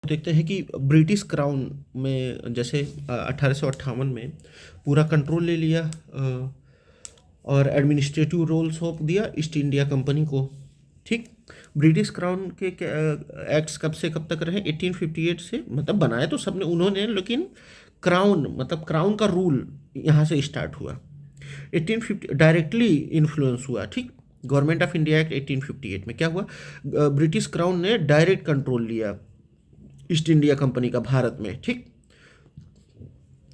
देखते हैं कि ब्रिटिश क्राउन में जैसे 1858 में पूरा कंट्रोल ले लिया और एडमिनिस्ट्रेटिव रोल सौंप दिया ईस्ट इंडिया कंपनी को। ठीक। ब्रिटिश क्राउन के एक्ट्स कब से कब तक रहे? 1858 से, मतलब बनाया तो सबने उन्होंने, लेकिन क्राउन मतलब क्राउन का रूल यहाँ से स्टार्ट हुआ। 1850 डायरेक्टली इन्फ्लुएंस हुआ। ठीक। गवर्नमेंट ऑफ इंडिया एक्ट 1858 में क्या हुआ? ब्रिटिश क्राउन ने डायरेक्ट कंट्रोल लिया ईस्ट इंडिया कंपनी का भारत में। ठीक।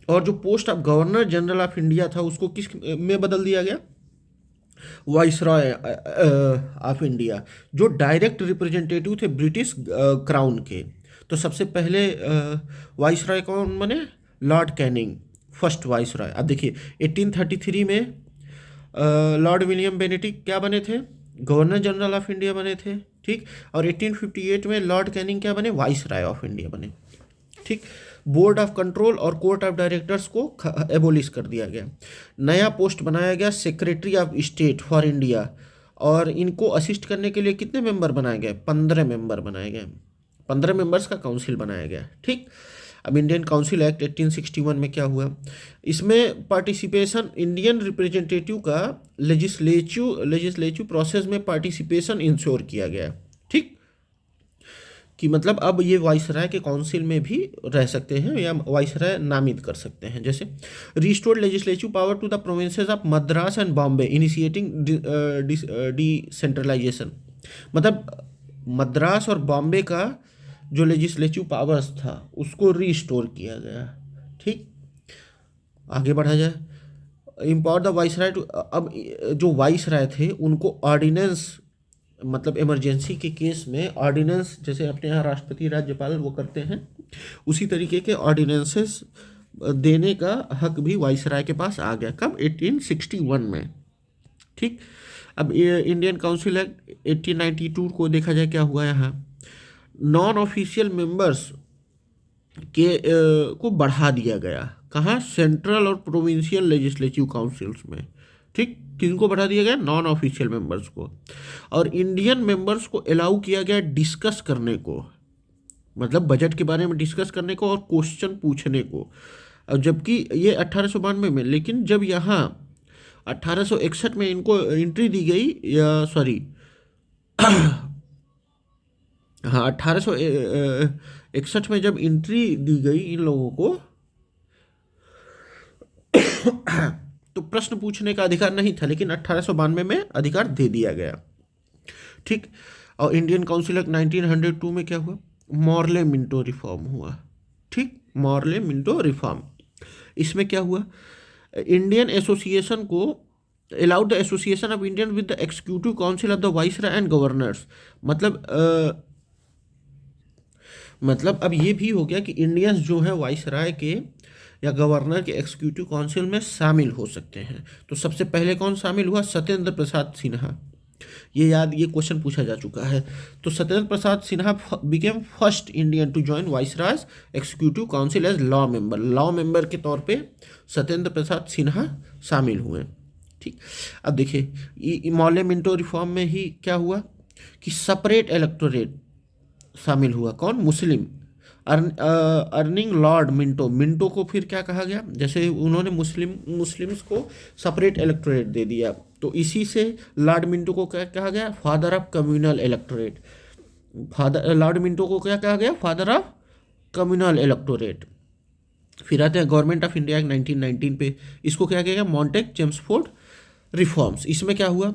और जो post of governor general of India था उसको किस में बदल दिया गया? वाइसरॉय ऑफ इंडिया, जो डायरेक्ट रिप्रेजेंटेटिव थे ब्रिटिश क्राउन के। तो सबसे पहले वाइसरॉय कौन बने? Lord Canning, first viceroy. अब देखिए 1833 में लॉर्ड विलियम बेनेडिक्ट क्या बने थे? गवर्नर जनरल ऑफ इंडिया बने थे। ठीक। और 1858 में लॉर्ड कैनिंग क्या बने? वाइसरॉय ऑफ इंडिया बने। ठीक। बोर्ड ऑफ कंट्रोल और कोर्ट ऑफ डायरेक्टर्स को एबोलिश कर दिया गया। नया पोस्ट बनाया गया secretary of state for India, और इनको असिस्ट करने के लिए कितने मेंबर बनाए गए? 15 मेंबर बनाए गए। 15 मेंबर्स का काउंसिल बनाया गया। ठीक। अब इंडियन काउंसिल एक्ट 1861 में क्या हुआ? इसमें पार्टिसिपेशन, इंडियन रिप्रेजेंटेटिव का लेजिस्लेटिव प्रोसेस में पार्टिसिपेशन इंश्योर किया गया। ठीक। कि मतलब अब ये वाइसराय के काउंसिल में भी रह सकते हैं या वाइसराय नामित कर सकते हैं। जैसे restored legislative power to the provinces of Madras and Bombay initiating decentralisation, मतलब मद्रास और बॉम्बे का जो लेजिस्लेटिव पावर्स था उसको रिस्टोर किया गया। ठीक। आगे बढ़ा जाए। इम्पावर द वाइसराय टू, अब जो वाइसराय थे उनको ऑर्डिनेंस, मतलब इमरजेंसी के केस में ऑर्डिनेंस, जैसे अपने यहाँ राष्ट्रपति राज्यपाल वो करते हैं, उसी तरीके के ऑर्डिनेंसेस देने का हक भी वाइसराय के पास आ गया। कब? 1861 में। ठीक। अब इंडियन काउंसिल एक्ट 1892 को देखा जाए क्या हुआ यहाँ? नॉन ऑफिशियल मेंबर्स के को बढ़ा दिया गया। कहाँ? सेंट्रल और प्रोविंशियल लेजिस्लेटिव काउंसिल्स में। ठीक। किनको बढ़ा दिया गया? नॉन ऑफिशियल मेंबर्स को। और इंडियन मेंबर्स को अलाउ किया गया डिस्कस करने को, मतलब बजट के बारे में डिस्कस करने को और क्वेश्चन पूछने को। और जबकि ये 1892 में, लेकिन जब यहाँ 1861 में इनको एंट्री दी गई, या सॉरी हाँ 1861 में जब एंट्री दी गई इन लोगों को तो प्रश्न पूछने का अधिकार नहीं था, लेकिन 1892 में अधिकार दे दिया गया। ठीक। और इंडियन काउंसिल एक्ट 1902 में क्या हुआ? मॉर्ले मिंटो रिफॉर्म हुआ। ठीक। मॉर्ले मिंटो रिफॉर्म, इसमें क्या हुआ? इंडियन एसोसिएशन को allowed the association of Indian with the executive council of the viceroy and governors, मतलब अब ये भी हो गया कि इंडियंस जो है वाइसराय के या गवर्नर के एग्जीक्यूटिव काउंसिल में शामिल हो सकते हैं। तो सबसे पहले कौन शामिल हुआ? सत्येंद्र प्रसाद सिन्हा। ये क्वेश्चन पूछा जा चुका है। तो Satyendra Prasad Sinha became first Indian to join viceroy's executive council as law member. Law member के तौर पे सत्येंद्र प्रसाद सिन्हा शामिल हुए। ठीक। अब देखिए मॉर्ले मिंटो रिफॉर्म में ही क्या हुआ कि सेपरेट इलेक्टोरेट शामिल हुआ। कौन? मुस्लिम। अर्निंग लॉर्ड मिंटो को फिर क्या कहा गया? जैसे उन्होंने मुस्लिम्स को सेपरेट इलेक्टोरेट दे दिया, तो इसी से लॉर्ड मिंटो को क्या कहा गया? Father of communal electorate. Lord Minto को क्या कहा गया? Father of communal electorate. फिर आते हैं गवर्नमेंट ऑफ इंडिया 1919 पे, इसको क्या कहा गया? मॉन्टेक चेम्सफोर्ड रिफॉर्म्स। इसमें क्या हुआ?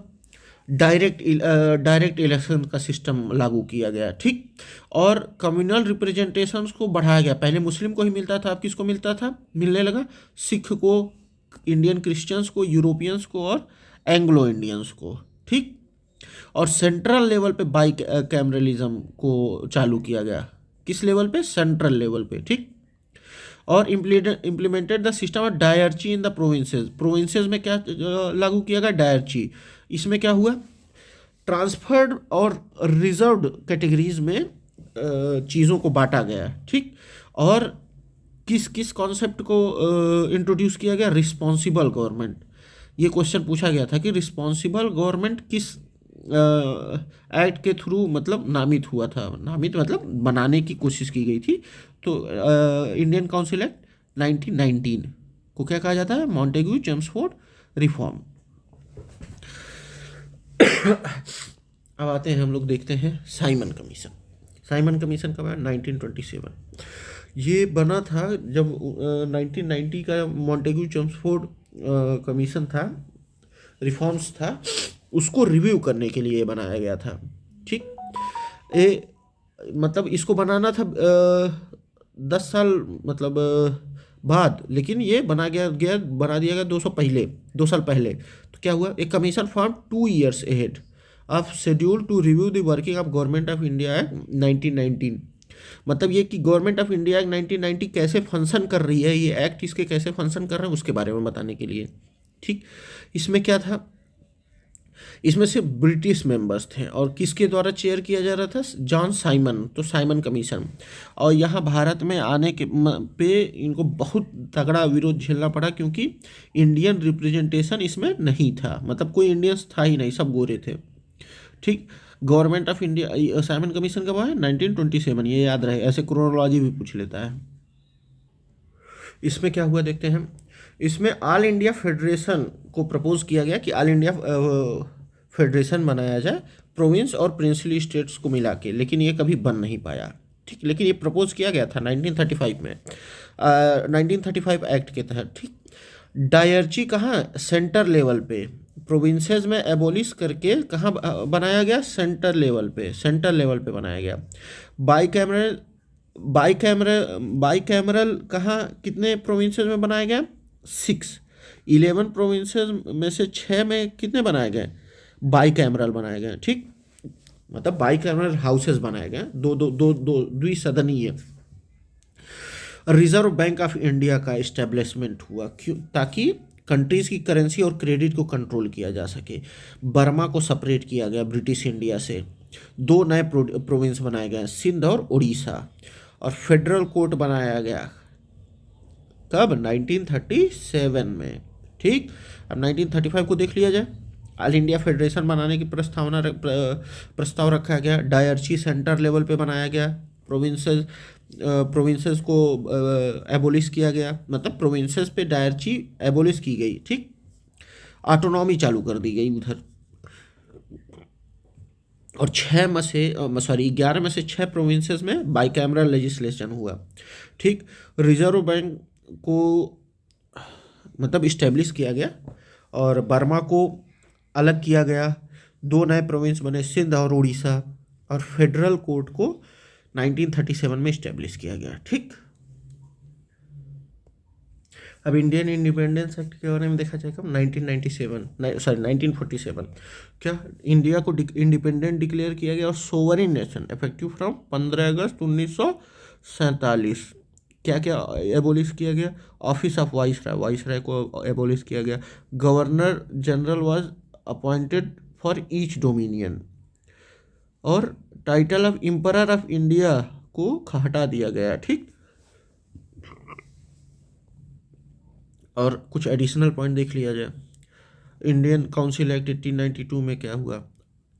डायरेक्ट इलेक्शन का सिस्टम लागू किया गया। ठीक। और कम्युनल रिप्रेजेंटेशंस को बढ़ाया गया। पहले मुस्लिम को ही मिलता था, अब किसको मिलता था? मिलने लगा सिख को, इंडियन क्रिश्चियंस को, यूरोपियंस को और एंग्लो इंडियंस को। ठीक। और सेंट्रल लेवल पे बाई कैमरलिज्म को चालू किया गया। किस लेवल पे? सेंट्रल लेवल पे। ठीक। और implemented the system of dyarchy in the provinces. Provinces में क्या लागू किया गया? डायरची। इसमें क्या हुआ? ट्रांसफर्ड और रिजर्व्ड कैटेगरीज में चीज़ों को बांटा गया। ठीक। और किस किस कॉन्सेप्ट को इंट्रोड्यूस किया गया? Responsible government. ये क्वेश्चन पूछा गया था कि रिस्पॉन्सिबल गवर्नमेंट किस एक्ट के थ्रू मतलब नामित हुआ था, नामित मतलब बनाने की कोशिश की गई थी। तो इंडियन काउंसिल एक्ट 1919 को क्या कहा जाता है, मॉन्टेग्यू चेम्सफोर्ड रिफॉर्म। अब आते हैं हम लोग देखते हैं साइमन कमीशन। साइमन कमीशन कब आया, 1927। ये बना था जब 1990 का मॉन्टेग्यू चेम्सफोर्ड कमीशन था, रिफॉर्म्स था, उसको रिव्यू करने के लिए बनाया गया था। ठीक, ये मतलब इसको बनाना था 10 साल मतलब बाद, लेकिन ये बना दिया गया 2 साल पहले। तो क्या हुआ, एक commission form 2 years ahead of schedule to review the working of government of India act 1919। मतलब ये कि गवर्नमेंट ऑफ इंडिया एक्ट 1990 कैसे फंक्शन कर रही है, ये एक्ट इसके कैसे फंक्शन कर रहे हैं उसके बारे में बताने के लिए। ठीक, इसमें क्या था, इसमें सिर्फ ब्रिटिश मेंबर्स थे और किसके द्वारा चेयर किया जा रहा था, जॉन साइमन, तो साइमन कमीशन। और यहाँ भारत में आने के पे इनको बहुत तगड़ा विरोध झेलना पड़ा, क्योंकि इंडियन रिप्रेजेंटेशन इसमें नहीं था, मतलब कोई इंडियंस था ही नहीं, सब गोरे थे। ठीक, government of India Simon commission कब आया, 1927, ये याद रहे, ऐसे क्रोनोलॉजी भी पूछ लेता है। इसमें क्या हुआ देखते हैं। इसमें ऑल इंडिया फेडरेशन को प्रपोज किया गया कि ऑल इंडिया फेडरेशन बनाया जाए प्रोविंस और प्रिंसली स्टेट्स को मिला के, लेकिन ये कभी बन नहीं पाया। ठीक, लेकिन ये प्रपोज किया गया था 1935 में, 1935 एक्ट के तहत। ठीक, डायरची कहाँ, सेंटर लेवल पे, प्रोविंसेस में एबोलिश करके कहाँ बनाया गया, सेंटर लेवल पे बनाया गया। बाई कैमरल कहाँ, कितने प्रोविंसेस में बनाया गया, 6। 11 प्रोविंसेस में से 6 में कितने बनाए गए, बाई कैमरल बनाए गए। ठीक, मतलब बाई कैमरल हाउसेस बनाए गए, दो द्विसदनीय। रिजर्व बैंक ऑफ इंडिया का इस्टेब्लिशमेंट हुआ, क्यों, ताकि कंट्रीज की करेंसी और क्रेडिट को कंट्रोल किया जा सके। बर्मा को सेपरेट किया गया ब्रिटिश इंडिया से। 2 नए प्रोविंस बनाए गए, सिंध और उड़ीसा। और फेडरल कोर्ट बनाया गया कब, 1937 में। ठीक, अब 1935 को देख लिया जाए। ऑल इंडिया फेडरेशन बनाने की प्रस्ताव रखा गया। डायरची सेंटर लेवल पे बनाया गया। प्रोविंसेस को एबोलिश किया गया, मतलब प्रोविंसेस पे डायरची एबोलिश की गई। ठीक, ऑटोनॉमी चालू कर दी गई उधर। और 11 में से 6 प्रोविंसेस में बाईकैमरल लेजिस्लेशन हुआ। ठीक, रिजर्व बैंक को मतलब इस्टेब्लिश किया गया और बर्मा को अलग किया गया। 2 नए प्रोविंस बने, सिंध और उड़ीसा। और फेडरल कोर्ट को 1937 में इस्टेब्लिश किया गया। ठीक, अब इंडियन इंडिपेंडेंस एक्ट के बारे में देखा जाएगा 1947। क्या, इंडिया को इंडिपेंडेंट डिक्लेयर किया गया और sovereign nation effective from 15 August 1947। क्या क्या एबोलिश किया गया, ऑफिस ऑफ वाइसराय को एबोलिश किया गया। Governor general was appointed for each dominion. और title of emperor of India को हटा दिया गया। ठीक, और कुछ एडिशनल पॉइंट देख लिया जाए। इंडियन काउंसिल एक्ट 1892 में क्या हुआ,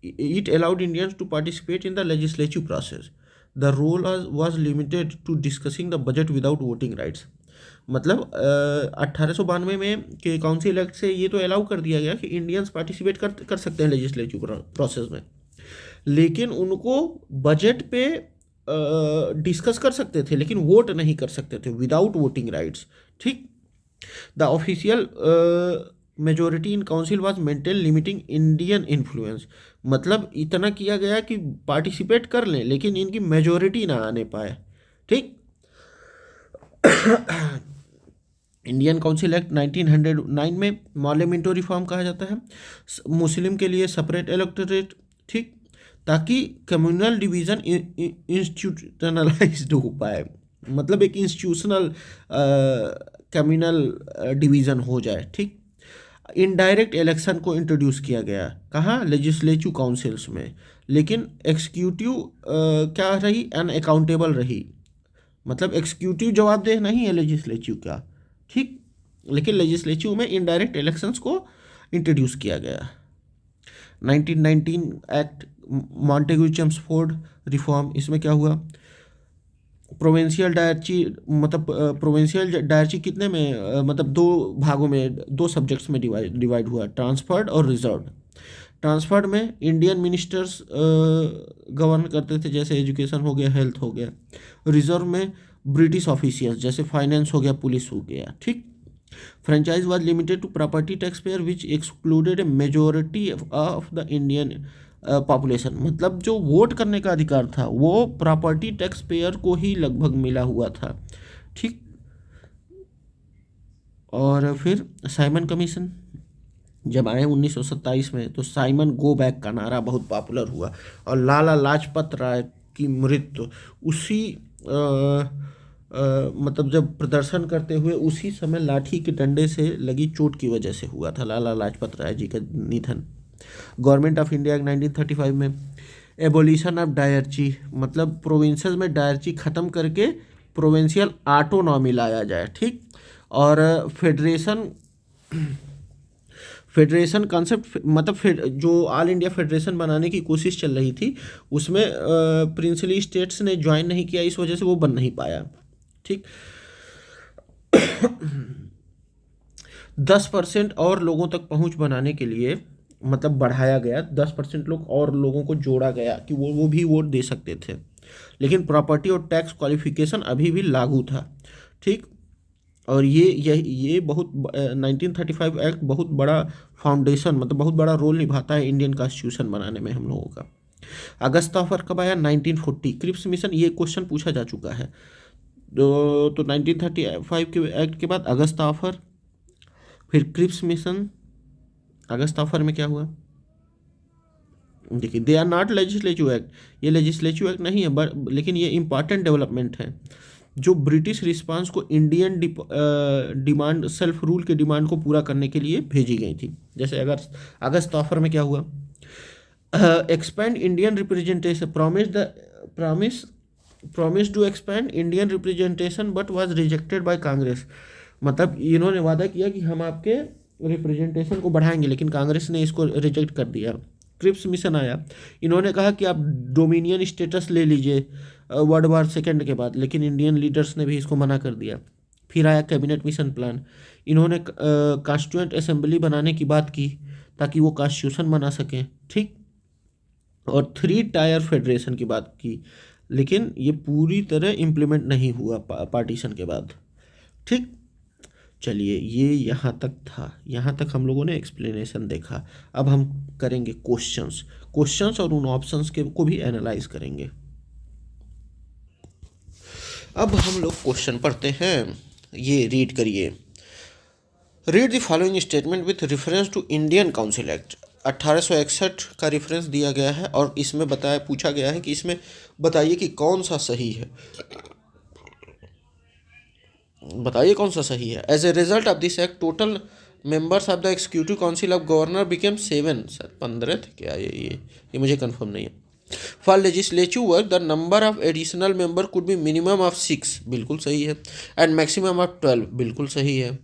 it allowed Indians to participate in the legislative process. The role was limited to discussing the budget without voting rights. मतलब 1892 में के काउंसिल एक्ट से ये तो अलाउ कर दिया गया कि इंडियंस पार्टिसिपेट कर सकते हैं लेजिस्लेटिव प्रोसेस में, लेकिन उनको बजट पे डिस्कस कर सकते थे, लेकिन वोट नहीं कर सकते थे, विदाउट वोटिंग राइट्स। ठीक, the official majority in council was maintain limiting Indian influence. मतलब इतना किया गया कि पार्टिसिपेट कर लें, लेकिन इनकी मेजोरिटी ना आने पाए। ठीक, इंडियन काउंसिल एक्ट 1909 में मॉले मिंटो रिफॉर्म कहा जाता है, मुस्लिम के लिए सेपरेट इलेक्टोरेट। ठीक, ताकि कम्युनल डिवीज़न इंस्टीट्यूशनलाइज्ड हो पाए, मतलब एक इंस्टीट्यूशनल कम्युनल डिवीज़न हो जाए। ठीक, इनडायरेक्ट इलेक्शन को इंट्रोड्यूस किया गया, कहाँ, लेजिस्लेटिव काउंसिल्स में। लेकिन एक्सिक्यूटिव क्या रही, अनअकाउंटेबल रही, मतलब एक्सिक्यूटिव जवाबदेह नहीं है लेजिस्लेटिव का। ठीक, लेकिन लेजिस्लेटिव में इनडायरेक्ट इलेक्शंस को इंट्रोड्यूस किया गया। 1919 एक्ट मॉन्टेग्यू चेम्सफोर्ड रिफॉर्म, इसमें क्या हुआ, प्रोविंशियल डायरची, मतलब प्रोविंशियल डायरची कितने में मतलब दो भागों में, दो सब्जेक्ट्स में डिवाइड हुआ, ट्रांसफर्ड और रिजर्व्ड। ट्रांसफर्ड में इंडियन मिनिस्टर्स गवर्न करते थे, जैसे एजुकेशन हो गया, हेल्थ हो गया। रिजर्व में ब्रिटिश ऑफिशियल्स, जैसे फाइनेंस हो गया, पुलिस हो गया, ठीक। Franchise was limited to property tax payer which excluded a majority of the Indian population, मतलब जो वोट करने का अधिकार था वो प्रॉपर्टी टैक्स पेयर को ही लगभग मिला हुआ था, ठीक। और फिर साइमन कमीशन जब आए 1927 में, तो साइमन गो बैक का नारा बहुत पॉपुलर हुआ, और लाला लाजपत राय की मृत्यु उसी मतलब जब प्रदर्शन करते हुए उसी समय लाठी के डंडे से लगी चोट की वजह से हुआ था, लाला लाजपत राय जी का निधन। गवर्नमेंट ऑफ इंडिया 1935 में एबोलिशन ऑफ डायरची, मतलब प्रोविंसेस में डायरची ख़त्म करके प्रोविंशियल ऑटोनॉमी लाया जाए, ठीक। और फेडरेशन कॉन्सेप्ट, मतलब जो ऑल इंडिया फेडरेशन बनाने की कोशिश चल रही थी उसमें प्रिंसली स्टेट्स ने ज्वाइन नहीं किया, इस वजह से वो बन नहीं पाया, ठीक। 10% और लोगों तक पहुंच बनाने के लिए, मतलब बढ़ाया गया, 10% लोग और लोगों को जोड़ा गया कि वो भी वोट दे सकते थे, लेकिन प्रॉपर्टी और टैक्स क्वालिफिकेशन अभी भी लागू था, ठीक। और ये बहुत 1935 एक्ट बहुत बड़ा फाउंडेशन, मतलब बहुत बड़ा रोल निभाता है इंडियन कॉन्स्टिट्यूशन बनाने में हम लोगों का। अगस्त ऑफर कब आया, 1940। क्रिप्स मिशन, ये क्वेश्चन पूछा जा चुका है। तो 1935 के एक्ट के बाद अगस्त ऑफर, फिर क्रिप्स मिशन। अगस्त ऑफर में क्या हुआ, देखिए, they are not legislative act, ये लेजिस्लेटिव एक्ट नहीं है, लेकिन ये इंपॉर्टेंट डेवलपमेंट है जो ब्रिटिश रिस्पांस को इंडियन डिमांड, सेल्फ रूल के डिमांड को पूरा करने के लिए भेजी गई थी। जैसे अगर अगस्त ऑफर में क्या हुआ, expand Indian representation, promise to expand Indian representation but was rejected by Congress, मतलब इन्होंने वादा किया कि हम आपके रिप्रेजेंटेशन को बढ़ाएंगे, लेकिन कांग्रेस ने इसको रिजेक्ट कर दिया। क्रिप्स मिशन आया, इन्होंने कहा कि आप डोमिनियन स्टेटस ले लीजिए वर्ल्ड वार सेकेंड के बाद, लेकिन इंडियन लीडर्स ने भी इसको मना कर दिया। फिर आया कैबिनेट मिशन प्लान, इन्होंने कॉन्स्टिट्यूएंट असेंबली बनाने की बात की ताकि वो कॉन्स्टिट्यूशन बना सकें, ठीक। और 3 टायर फेडरेशन की बात की, लेकिन ये पूरी तरह इम्प्लीमेंट नहीं हुआ पार्टीशन के बाद, ठीक। चलिए, ये यहाँ तक था, यहाँ तक हम लोगों ने एक्सप्लेनेशन देखा। अब हम करेंगे क्वेश्चंस और उन ऑप्शंस के को भी एनालाइज करेंगे। अब हम लोग क्वेश्चन पढ़ते हैं, ये रीड करिए। Read the following statement with reference to Indian council act. 1861 का रेफरेंस दिया गया है और इसमें पूछा गया है कि इसमें बताइए कि कौन सा सही है, बताइए कौन सा सही है। As a result of this act total members of the executive council of governor became 7, सर 15 थे क्या, ये मुझे कंफर्म नहीं है। For legislative work the number of additional member could be minimum of 6, बिल्कुल सही है, एंड मैक्सिमम ऑफ 12, बिल्कुल सही है,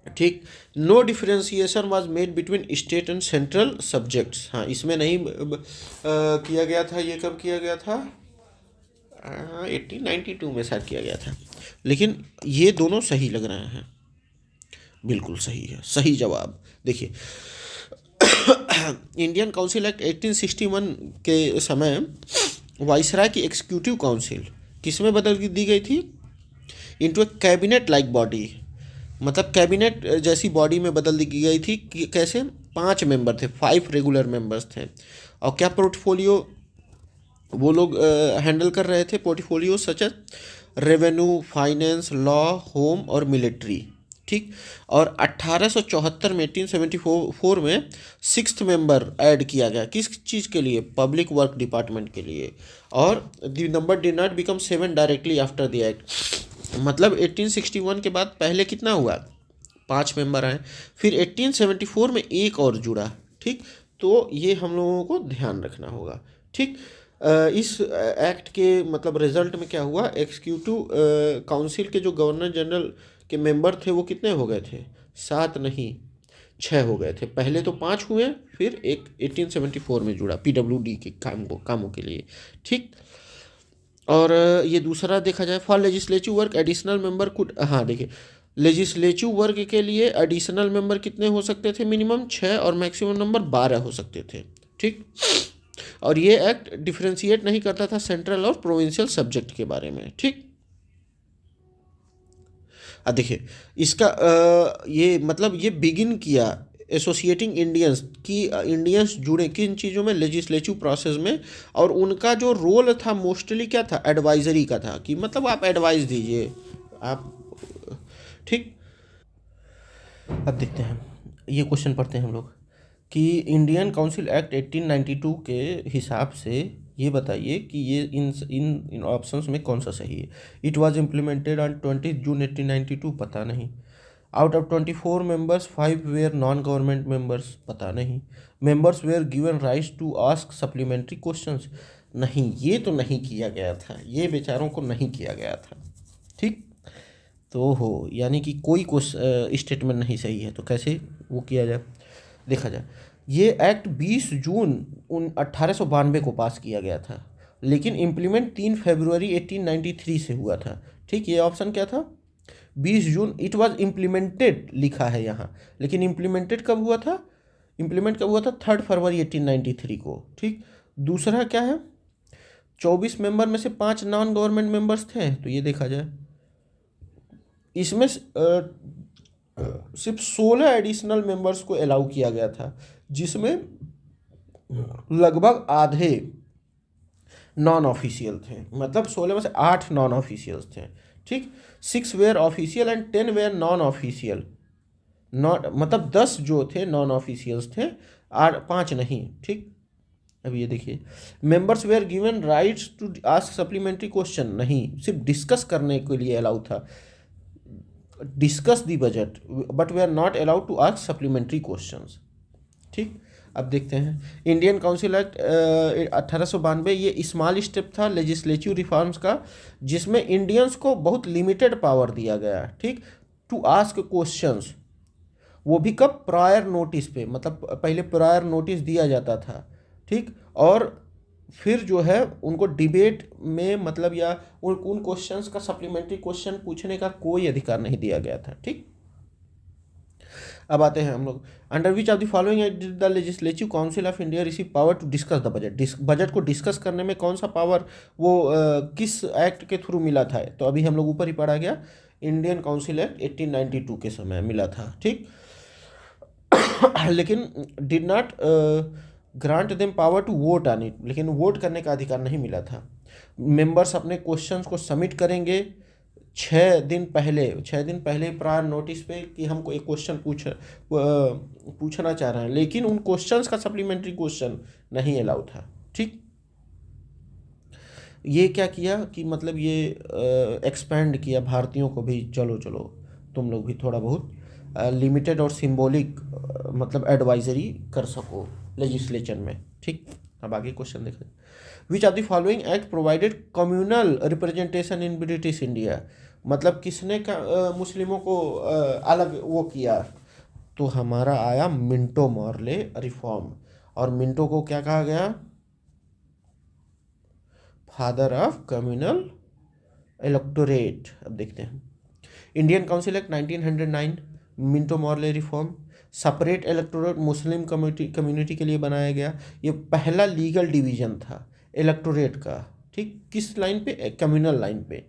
ठीक। No differentiation was made between state and central subjects, हाँ इसमें नहीं किया गया था। ये कब किया गया था, 1892 में शायद किया गया था, लेकिन ये दोनों सही लग रहे हैं, बिल्कुल सही है, सही जवाब। देखिए, इंडियन काउंसिल एक्ट 1861 के समय वाइसराय की एग्जीक्यूटिव काउंसिल किसमें बदल दी गई थी, इनटू ए कैबिनेट लाइक बॉडी, मतलब कैबिनेट जैसी बॉडी में बदल दी गई थी। कैसे, 5 मेंबर थे, 5 रेगुलर मेंबर्स थे, और क्या पोर्टफोलियो वो लोग हैंडल कर रहे थे, portfolio such as revenue, finance, law, home और मिलिट्री, ठीक। और 1874 में 1874 में 6th मेंबर ऐड किया गया, किस चीज़ के लिए, पब्लिक वर्क डिपार्टमेंट के लिए, और the number did not become 7 directly after the act, मतलब 1861 के बाद पहले कितना हुआ, 5 मेंबर आए, फिर 1874 में एक और जुड़ा, ठीक। तो ये हम लोगों को ध्यान रखना होगा, ठीक। इस एक्ट के मतलब रिजल्ट में क्या हुआ, एग्जीक्यूटिव काउंसिल के जो गवर्नर जनरल के मेंबर थे वो कितने हो गए थे, 7 नहीं, 6 हो गए थे। पहले तो 5 हुए, फिर एक 1874 में जुड़ा पीडब्ल्यूडी के कामों के लिए, ठीक। और ये दूसरा देखा जाए, for legislative work additional member could, हाँ देखिए, लेजिस्लेटिव वर्क के लिए एडिशनल मेंबर कितने हो सकते थे, मिनिमम 6 और मैक्सिमम नंबर 12 हो सकते थे, ठीक। और ये एक्ट डिफ्रेंशिएट नहीं करता था सेंट्रल और प्रोविंशियल सब्जेक्ट के बारे में, ठीक। अब देखिए इसका ये मतलब ये बिगिन किया एसोसिएटिंग इंडियंस की, इंडियंस जुड़े किन चीज़ों में, लेजिस्लेटिव प्रोसेस में। और उनका जो रोल था मोस्टली क्या था, एडवाइजरी का था, कि मतलब आप एडवाइस दीजिए आप, ठीक। अब देखते हैं, ये क्वेश्चन पढ़ते हैं हम लोग कि इंडियन काउंसिल एक्ट 1892 के हिसाब से ये बताइए कि ये इन ऑप्शंस में कौन सा सही है। It was implemented on 20 June 1892, पता नहीं। Out of 24 members 5 were non government members, पता नहीं। Members were given rights to ask supplementary questions, नहीं, ये तो नहीं किया गया था, ये बेचारों को नहीं किया गया था, ठीक। तो हो यानी कि कोई स्टेटमेंट नहीं सही है, तो कैसे वो किया जाए, देखा जाए। ये एक्ट 20 जून 1892 को पास किया गया था, लेकिन इम्प्लीमेंट 3 फरवरी 1893 से हुआ था, ठीक। ये ऑप्शन क्या था, 20 जून, इट वाज इम्प्लीमेंटेड लिखा है यहाँ, लेकिन इम्प्लीमेंटेड कब हुआ था, इम्प्लीमेंट कब हुआ था, 3 फरवरी 1893 को, ठीक। दूसरा क्या है, 24 मेंबर में से 5 नॉन गवर्नमेंट मेंबर्स थे, तो ये देखा जाए इसमें सिर्फ 16 एडिशनल मेंबर्स को अलाउ किया गया था, जिसमें लगभग आधे नॉन ऑफिशियल थे, मतलब 16 में से 8 नॉन ऑफिशियल्स थे, ठीक। 6 were official and 10 were non official, not मतलब 10 जो थे नॉन ऑफिशियल्स थे, 5 नहीं, ठीक। अब ये देखिए, members were given rights to ask supplementary question, नहीं, सिर्फ डिस्कस करने के लिए अलाउ था, discuss the budget, but we are not allowed to ask supplementary questions, ठीक। अब देखते हैं इंडियन काउंसिल एक्ट 1892, ये स्मॉल स्टेप था लेजिस्लेटिव रिफॉर्म्स का, जिसमें इंडियंस को बहुत लिमिटेड पावर दिया गया, ठीक, टू आस्क क्वेश्चंस। वो भी कब, प्रायर नोटिस पे, मतलब पहले प्रायर नोटिस दिया जाता था, ठीक। और फिर जो है उनको डिबेट में, मतलब या उन क्वेश्चंस का सप्लीमेंट्री क्वेश्चन पूछने का कोई अधिकार नहीं दिया गया था, ठीक। अब आते हैं हम लोग, under which of the following act did the legislative council of India receive power to discuss the budget, budget को डिस्कस करने में कौन सा पावर वो किस एक्ट के थ्रू मिला था, तो अभी हम लोग ऊपर ही पढ़ा गया, इंडियन काउंसिल एक्ट 1892 के समय मिला था, ठीक। लेकिन did not grant them power to vote on it, लेकिन वोट करने का अधिकार नहीं मिला था। मेंबर्स अपने क्वेश्चंस को सबमिट करेंगे 6 दिन पहले प्रायर नोटिस पे कि हमको एक क्वेश्चन पूछना चाह रहे हैं, लेकिन उन क्वेश्चंस का सप्लीमेंट्री क्वेश्चन नहीं अलाउ था, ठीक। ये क्या किया कि मतलब ये एक्सपेंड किया भारतीयों को भी, चलो चलो तुम लोग भी थोड़ा बहुत लिमिटेड और सिंबॉलिक मतलब एडवाइजरी कर सको लेजिस्लेचर में, ठीक। अब आगे क्वेश्चन देखें, विच of the following act provided communal representation in British India, मतलब किसने मुस्लिमों को अलग वो किया, तो हमारा आया मिंटो मॉर्ले रिफॉर्म, और मिंटो को क्या कहा गया, फादर ऑफ कम्युनल इलेक्टोरेट। अब देखते हैं, Indian council act 1909, Minto Morley reform, separate electorate Muslim community के लिए बनाया गया, ये पहला लीगल डिवीजन था इलेक्टोरेट का, ठीक, किस लाइन पे, कम्युनल लाइन पे।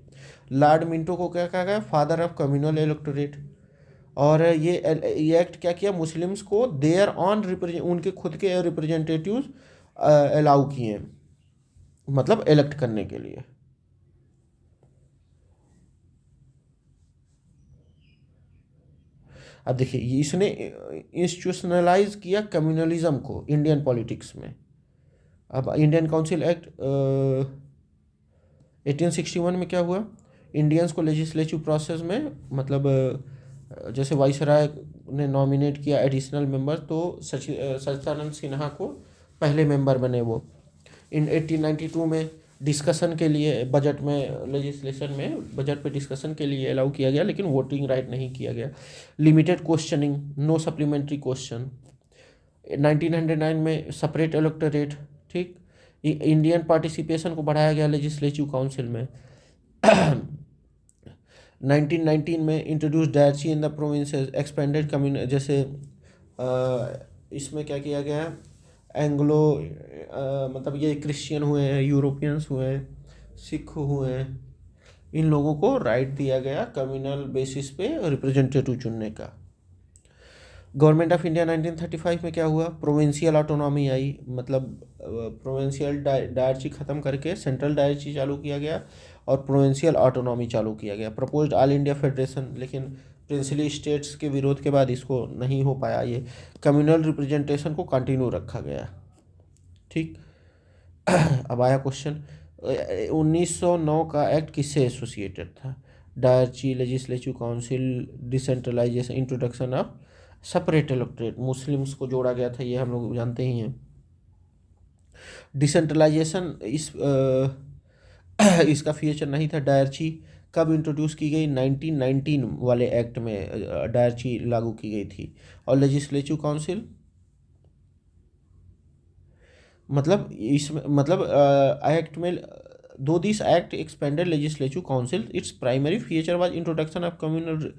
लॉर्ड मिंटो को क्या कहा गया, फादर ऑफ कम्युनल इलेक्टोरेट। और ये एक्ट क्या किया, मुस्लिम्स को देयर ऑन उनके खुद के रिप्रेजेंटेटिव्स अलाउ किए, मतलब इलेक्ट करने के लिए। अब देखिए इसने इंस्टीट्यूशनलाइज किया कम्युनलिज्म को इंडियन पॉलिटिक्स में। अब इंडियन काउंसिल एक्ट 1861 में क्या हुआ, इंडियंस को लेजिस्लेटिव प्रोसेस में, मतलब जैसे वाइसराय ने नॉमिनेट किया एडिशनल मेंबर, तो सचिदानंद सिन्हा को पहले मेंबर बने वो। इन 1892 में डिस्कशन के लिए बजट में, लेजिस्लेशन में बजट पे डिस्कशन के लिए अलाउ किया गया, लेकिन वोटिंग राइट नहीं किया गया। Limited questioning, no supplementary question. 1909 में सेपरेट इलेक्टोरेट, ठीक। इंडियन पार्टिसिपेशन को बढ़ाया गया लेजिस्लेटिव काउंसिल में। 1919 में introduce dyarchy in the provinces, expanded commune, जैसे इसमें क्या किया गया, एंग्लो मतलब ये क्रिश्चियन हुए हैं, यूरोपियंस हुए हैं, सिख हुए हैं, इन लोगों को राइट दिया गया कम्युनल बेसिस पे रिप्रेजेंटेटिव चुनने का। गवर्नमेंट ऑफ इंडिया 1935 में क्या हुआ, प्रोविंशियल ऑटोनॉमी आई, मतलब प्रोविंशियल डायरची ख़त्म करके सेंट्रल डायरची चालू किया गया और प्रोविंशियल ऑटोनॉमी चालू किया गया। प्रपोज्ड ऑल इंडिया फेडरेशन, लेकिन प्रिंसली स्टेट्स के विरोध के बाद इसको नहीं हो पाया ये। कम्युनल रिप्रेजेंटेशन को कंटिन्यू रखा गया, ठीक। अब आया क्वेश्चन, 1909 का एक्ट किससे एसोसिएटेड था? Dyarchy, legislative council, decentralization, introduction of separate electorate, Muslims को जोड़ा गया था, ये हम लोग जानते ही हैं। डिसेंट्रलाइजेशन इसका फीचर नहीं था। डायरची कब इंट्रोड्यूस की गई? 1919 वाले एक्ट में डायरची लागू की गई थी। और लेजिस्लेटिव काउंसिल मतलब इसमें मतलब एक्ट में, दो this act expanded legislative council, its primary feature was introduction of communal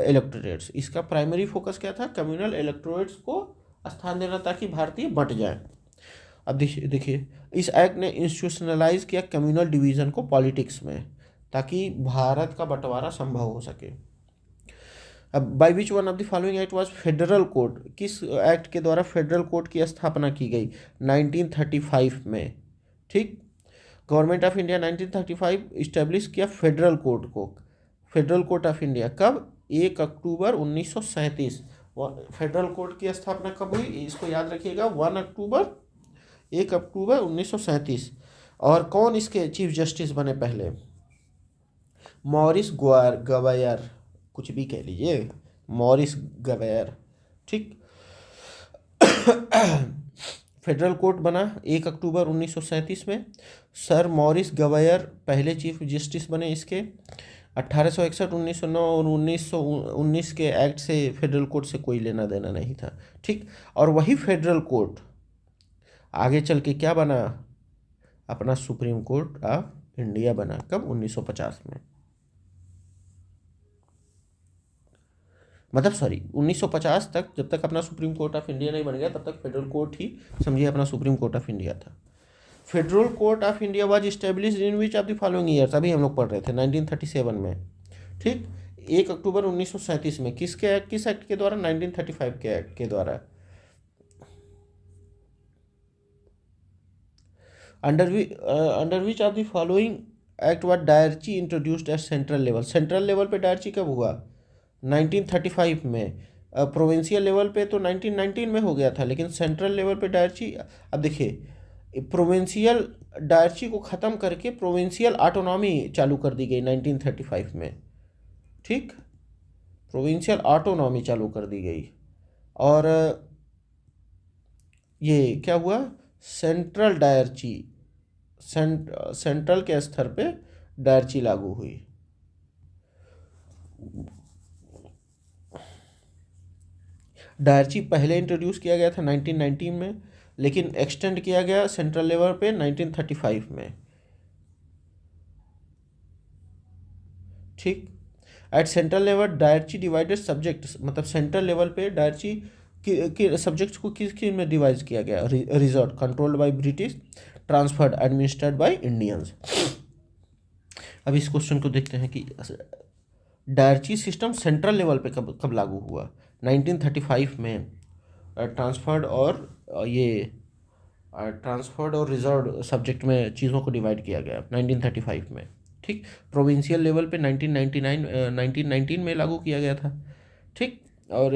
electorates. इसका प्राइमरी फोकस क्या था? कम्युनल इलेक्टोरेट्स को स्थान देना ताकि भारतीय बंट जाए। अब देखिए इस एक्ट ने इंस्टीट्यूशनलाइज किया कम्युनल डिवीज़न को पॉलिटिक्स में, ताकि भारत का बंटवारा संभव हो सके। अब by which one of the following act was federal code, किस एक्ट के द्वारा फेडरल कोड की स्थापना की गई? 1935 में, ठीक। गवर्नमेंट ऑफ इंडिया 1935 इस्टेब्लिश किया फेडरल कोड को, फेडरल कोड ऑफ इंडिया। कब? 1 अक्टूबर 1937। फेडरल कोड की स्थापना कब हुई? इसको याद रखिएगा, 1 अक्टूबर 1937। और कौन इसके चीफ जस्टिस बने पहले? मॉरिस गवायर, कुछ भी कह लीजिए, मॉरिस गवायर, ठीक। फेडरल कोर्ट बना 1 अक्टूबर 1937 में। सर मॉरिस गवायर पहले चीफ जस्टिस बने इसके। 1861, 1909 और 1919 के एक्ट से फेडरल कोर्ट से कोई लेना देना नहीं था, ठीक। और वही फेडरल कोर्ट आगे चल के क्या बना? अपना सुप्रीम कोर्ट ऑफ इंडिया बना। कब? 1950 में, मतलब सॉरी 1950 तक, जब तक अपना सुप्रीम कोर्ट ऑफ इंडिया नहीं बन गया तब तक फेडरल कोर्ट ही समझिए अपना सुप्रीम कोर्ट ऑफ इंडिया था। Federal court of India was established in which of the following years, अभी हम लोग पढ़ रहे थे 1937 में, ठीक। 1 अक्टूबर 1937 में किस एक्ट के द्वारा? 1935 के एक्ट के द्वारा। Under which of the following act was dyarchy introduced at central level? Central level पे डायरची कब हुआ? 1935 में। प्रोविंशियल लेवल पे तो 1919 में हो गया था, लेकिन सेंट्रल लेवल पे डायरची, अब देखिए प्रोविंशियल डायरची को ख़त्म करके प्रोविंशियल ऑटोनॉमी चालू कर दी गई 1935 में, ठीक। प्रोविंशियल ऑटोनॉमी चालू कर दी गई। और ये क्या हुआ? सेंट्रल डायरची, सेंट्रल के स्तर पे डायरची लागू हुई। डायरची पहले इंट्रोड्यूस किया गया था 1919 में, लेकिन एक्सटेंड किया गया सेंट्रल लेवल पे 1935 में, ठीक। At central level dyarchy divided subjects, मतलब सेंट्रल लेवल पे डायरची की सब्जेक्ट्स को किस में डिवाइड किया गया? Resort, controlled by British, transferred, administered by Indians. अब इस क्वेश्चन को देखते हैं कि डायरची सिस्टम सेंट्रल लेवल पे कब लागू हुआ? 1935 में। ट्रांसफर्ड और रिजर्व सब्जेक्ट में चीज़ों को डिवाइड किया गया 1935 में, ठीक। प्रोविंशियल लेवल पे 1919 में लागू किया गया था, ठीक। और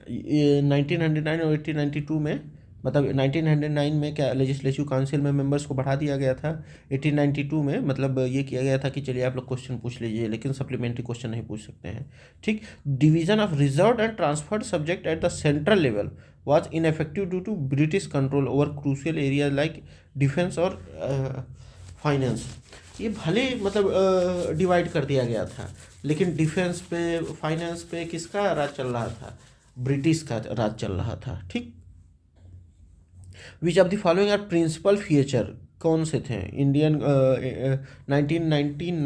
1999 और 1892 में मतलब 1909 में क्या लेजिस्लेटिव काउंसिल में मेंबर्स को बढ़ा दिया गया था। 1892 में मतलब ये किया गया था कि चलिए आप लोग क्वेश्चन पूछ लीजिए लेकिन सप्लीमेंट्री क्वेश्चन नहीं पूछ सकते हैं। ठीक। Division of reserve and transferred subject at the central level was ineffective due to British control over crucial area like defence और फाइनेंस। ये भले मतलब डिवाइड कर दिया गया था लेकिन डिफेंस पे फाइनेंस पे किसका राज चल रहा था? ब्रिटिश का राज चल रहा था। ठीक। Which of the following are principal feature, कौन से थे इंडियन 1919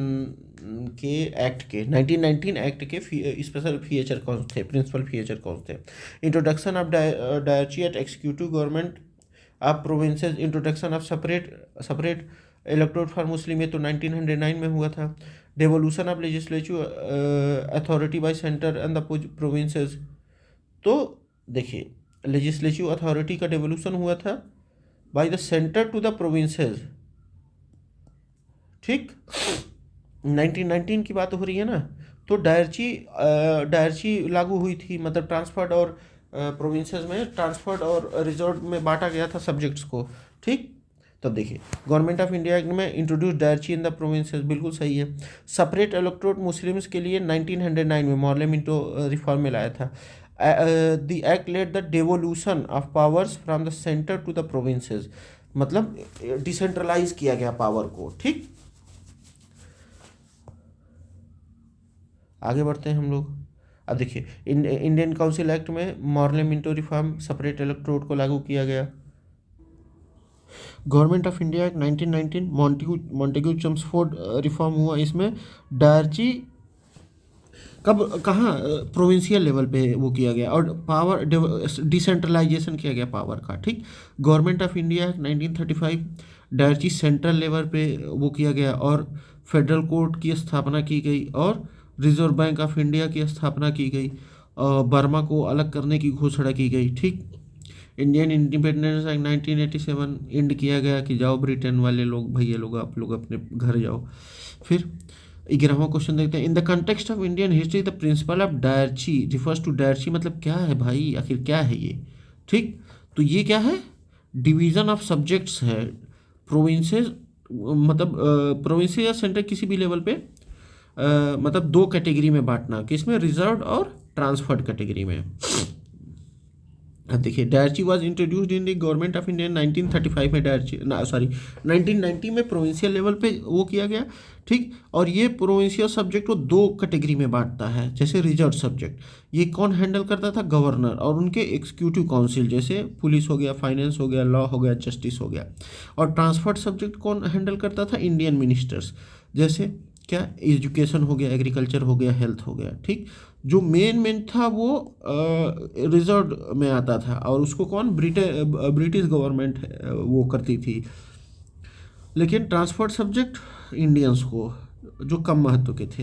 के एक्ट के 1919 एक्ट के स्पेशल फीचर कौन थे, प्रिंसिपल फीचर कौन थे? Introduction of dyarchy at executive government of provinces, introduction of separate electorate for Muslim, ये तो 1909 में हुआ था। Devolution of legislative authority by centre and the provinces, तो देखिए लेजिस्लेटिव अथॉरिटी का डेवोल्यूशन हुआ था by the centre to the provinces. ठीक। 1919 की बात हो रही है ना, तो डायरची लागू हुई थी, मतलब ट्रांसफर्ड और प्रोविंसेस में ट्रांसफर्ड और रिजर्व में बांटा गया था सब्जेक्ट्स को। ठीक। तब देखिए गवर्नमेंट ऑफ इंडिया एक्ट में introduce dyarchy in the provinces, बिल्कुल सही है। सेपरेट इलेक्टोरेट मुस्लिम्स के लिए 1909 में मॉर्ले मिंटो रिफॉर्म में लाया था। The act let the devolution of powers from the centre to the provinces, मतलब डिसेंट्रलाइज किया गया पावर को। ठीक। आगे बढ़ते हैं हम लोग। अब देखिए इंडियन काउंसिल एक्ट में Morley Minto reform separate electorate को लागू किया गया। Government of India act 1919 Montagu Chelmsford reform हुआ, इसमें डायरची कब कहाँ प्रोविंशियल लेवल पे वो किया गया और पावर डिसेंट्रलाइजेशन किया गया पावर का। ठीक। Government of India act 1935 dyarchy central level पे वो किया गया और फेडरल कोर्ट की स्थापना की गई और रिजर्व बैंक ऑफ इंडिया की स्थापना की गई और बर्मा को अलग करने की घोषणा की गई। ठीक। इंडियन इंडिपेंडेंस एक्ट 1987 इंड किया गया कि जाओ ब्रिटेन वाले लोग, भैया लोग, आप लोग अपने घर जाओ। फिर 11वां क्वेश्चन देखते हैं। In the context of Indian history the principle of dyarchy refers to dyarchy, मतलब क्या है भाई, आखिर क्या है ये? ठीक। तो ये क्या है? डिवीजन ऑफ सब्जेक्ट्स है। प्रोविंसेस मतलब प्रोविंसेस या सेंटर किसी भी लेवल पे मतलब दो कैटेगरी में बांटना, किसमें? रिजर्व और ट्रांसफर्ड कैटेगरी में। अब देखिए dyarchy was introduced in the government of India 1935 में, डायरची 1990 में प्रोविंशियल लेवल पे वो किया गया। ठीक। और ये प्रोविंशियल सब्जेक्ट को दो कैटेगरी में बांटता है। जैसे रिजर्व सब्जेक्ट ये कौन हैंडल करता था? गवर्नर और उनके एग्जीक्यूटिव काउंसिल, जैसे पुलिस हो गया, फाइनेंस हो गया, लॉ हो गया, जस्टिस हो गया। और ट्रांसफर्ड सब्जेक्ट कौन हैंडल करता था? इंडियन मिनिस्टर्स, जैसे क्या? एजुकेशन हो गया, एग्रीकल्चर हो गया, हेल्थ हो गया। ठीक। जो मेन था वो रिजर्व में आता था और उसको कौन? ब्रिटिश गवर्नमेंट वो करती थी। लेकिन ट्रांसफर्ड सब्जेक्ट इंडियंस को, जो कम महत्व के थे।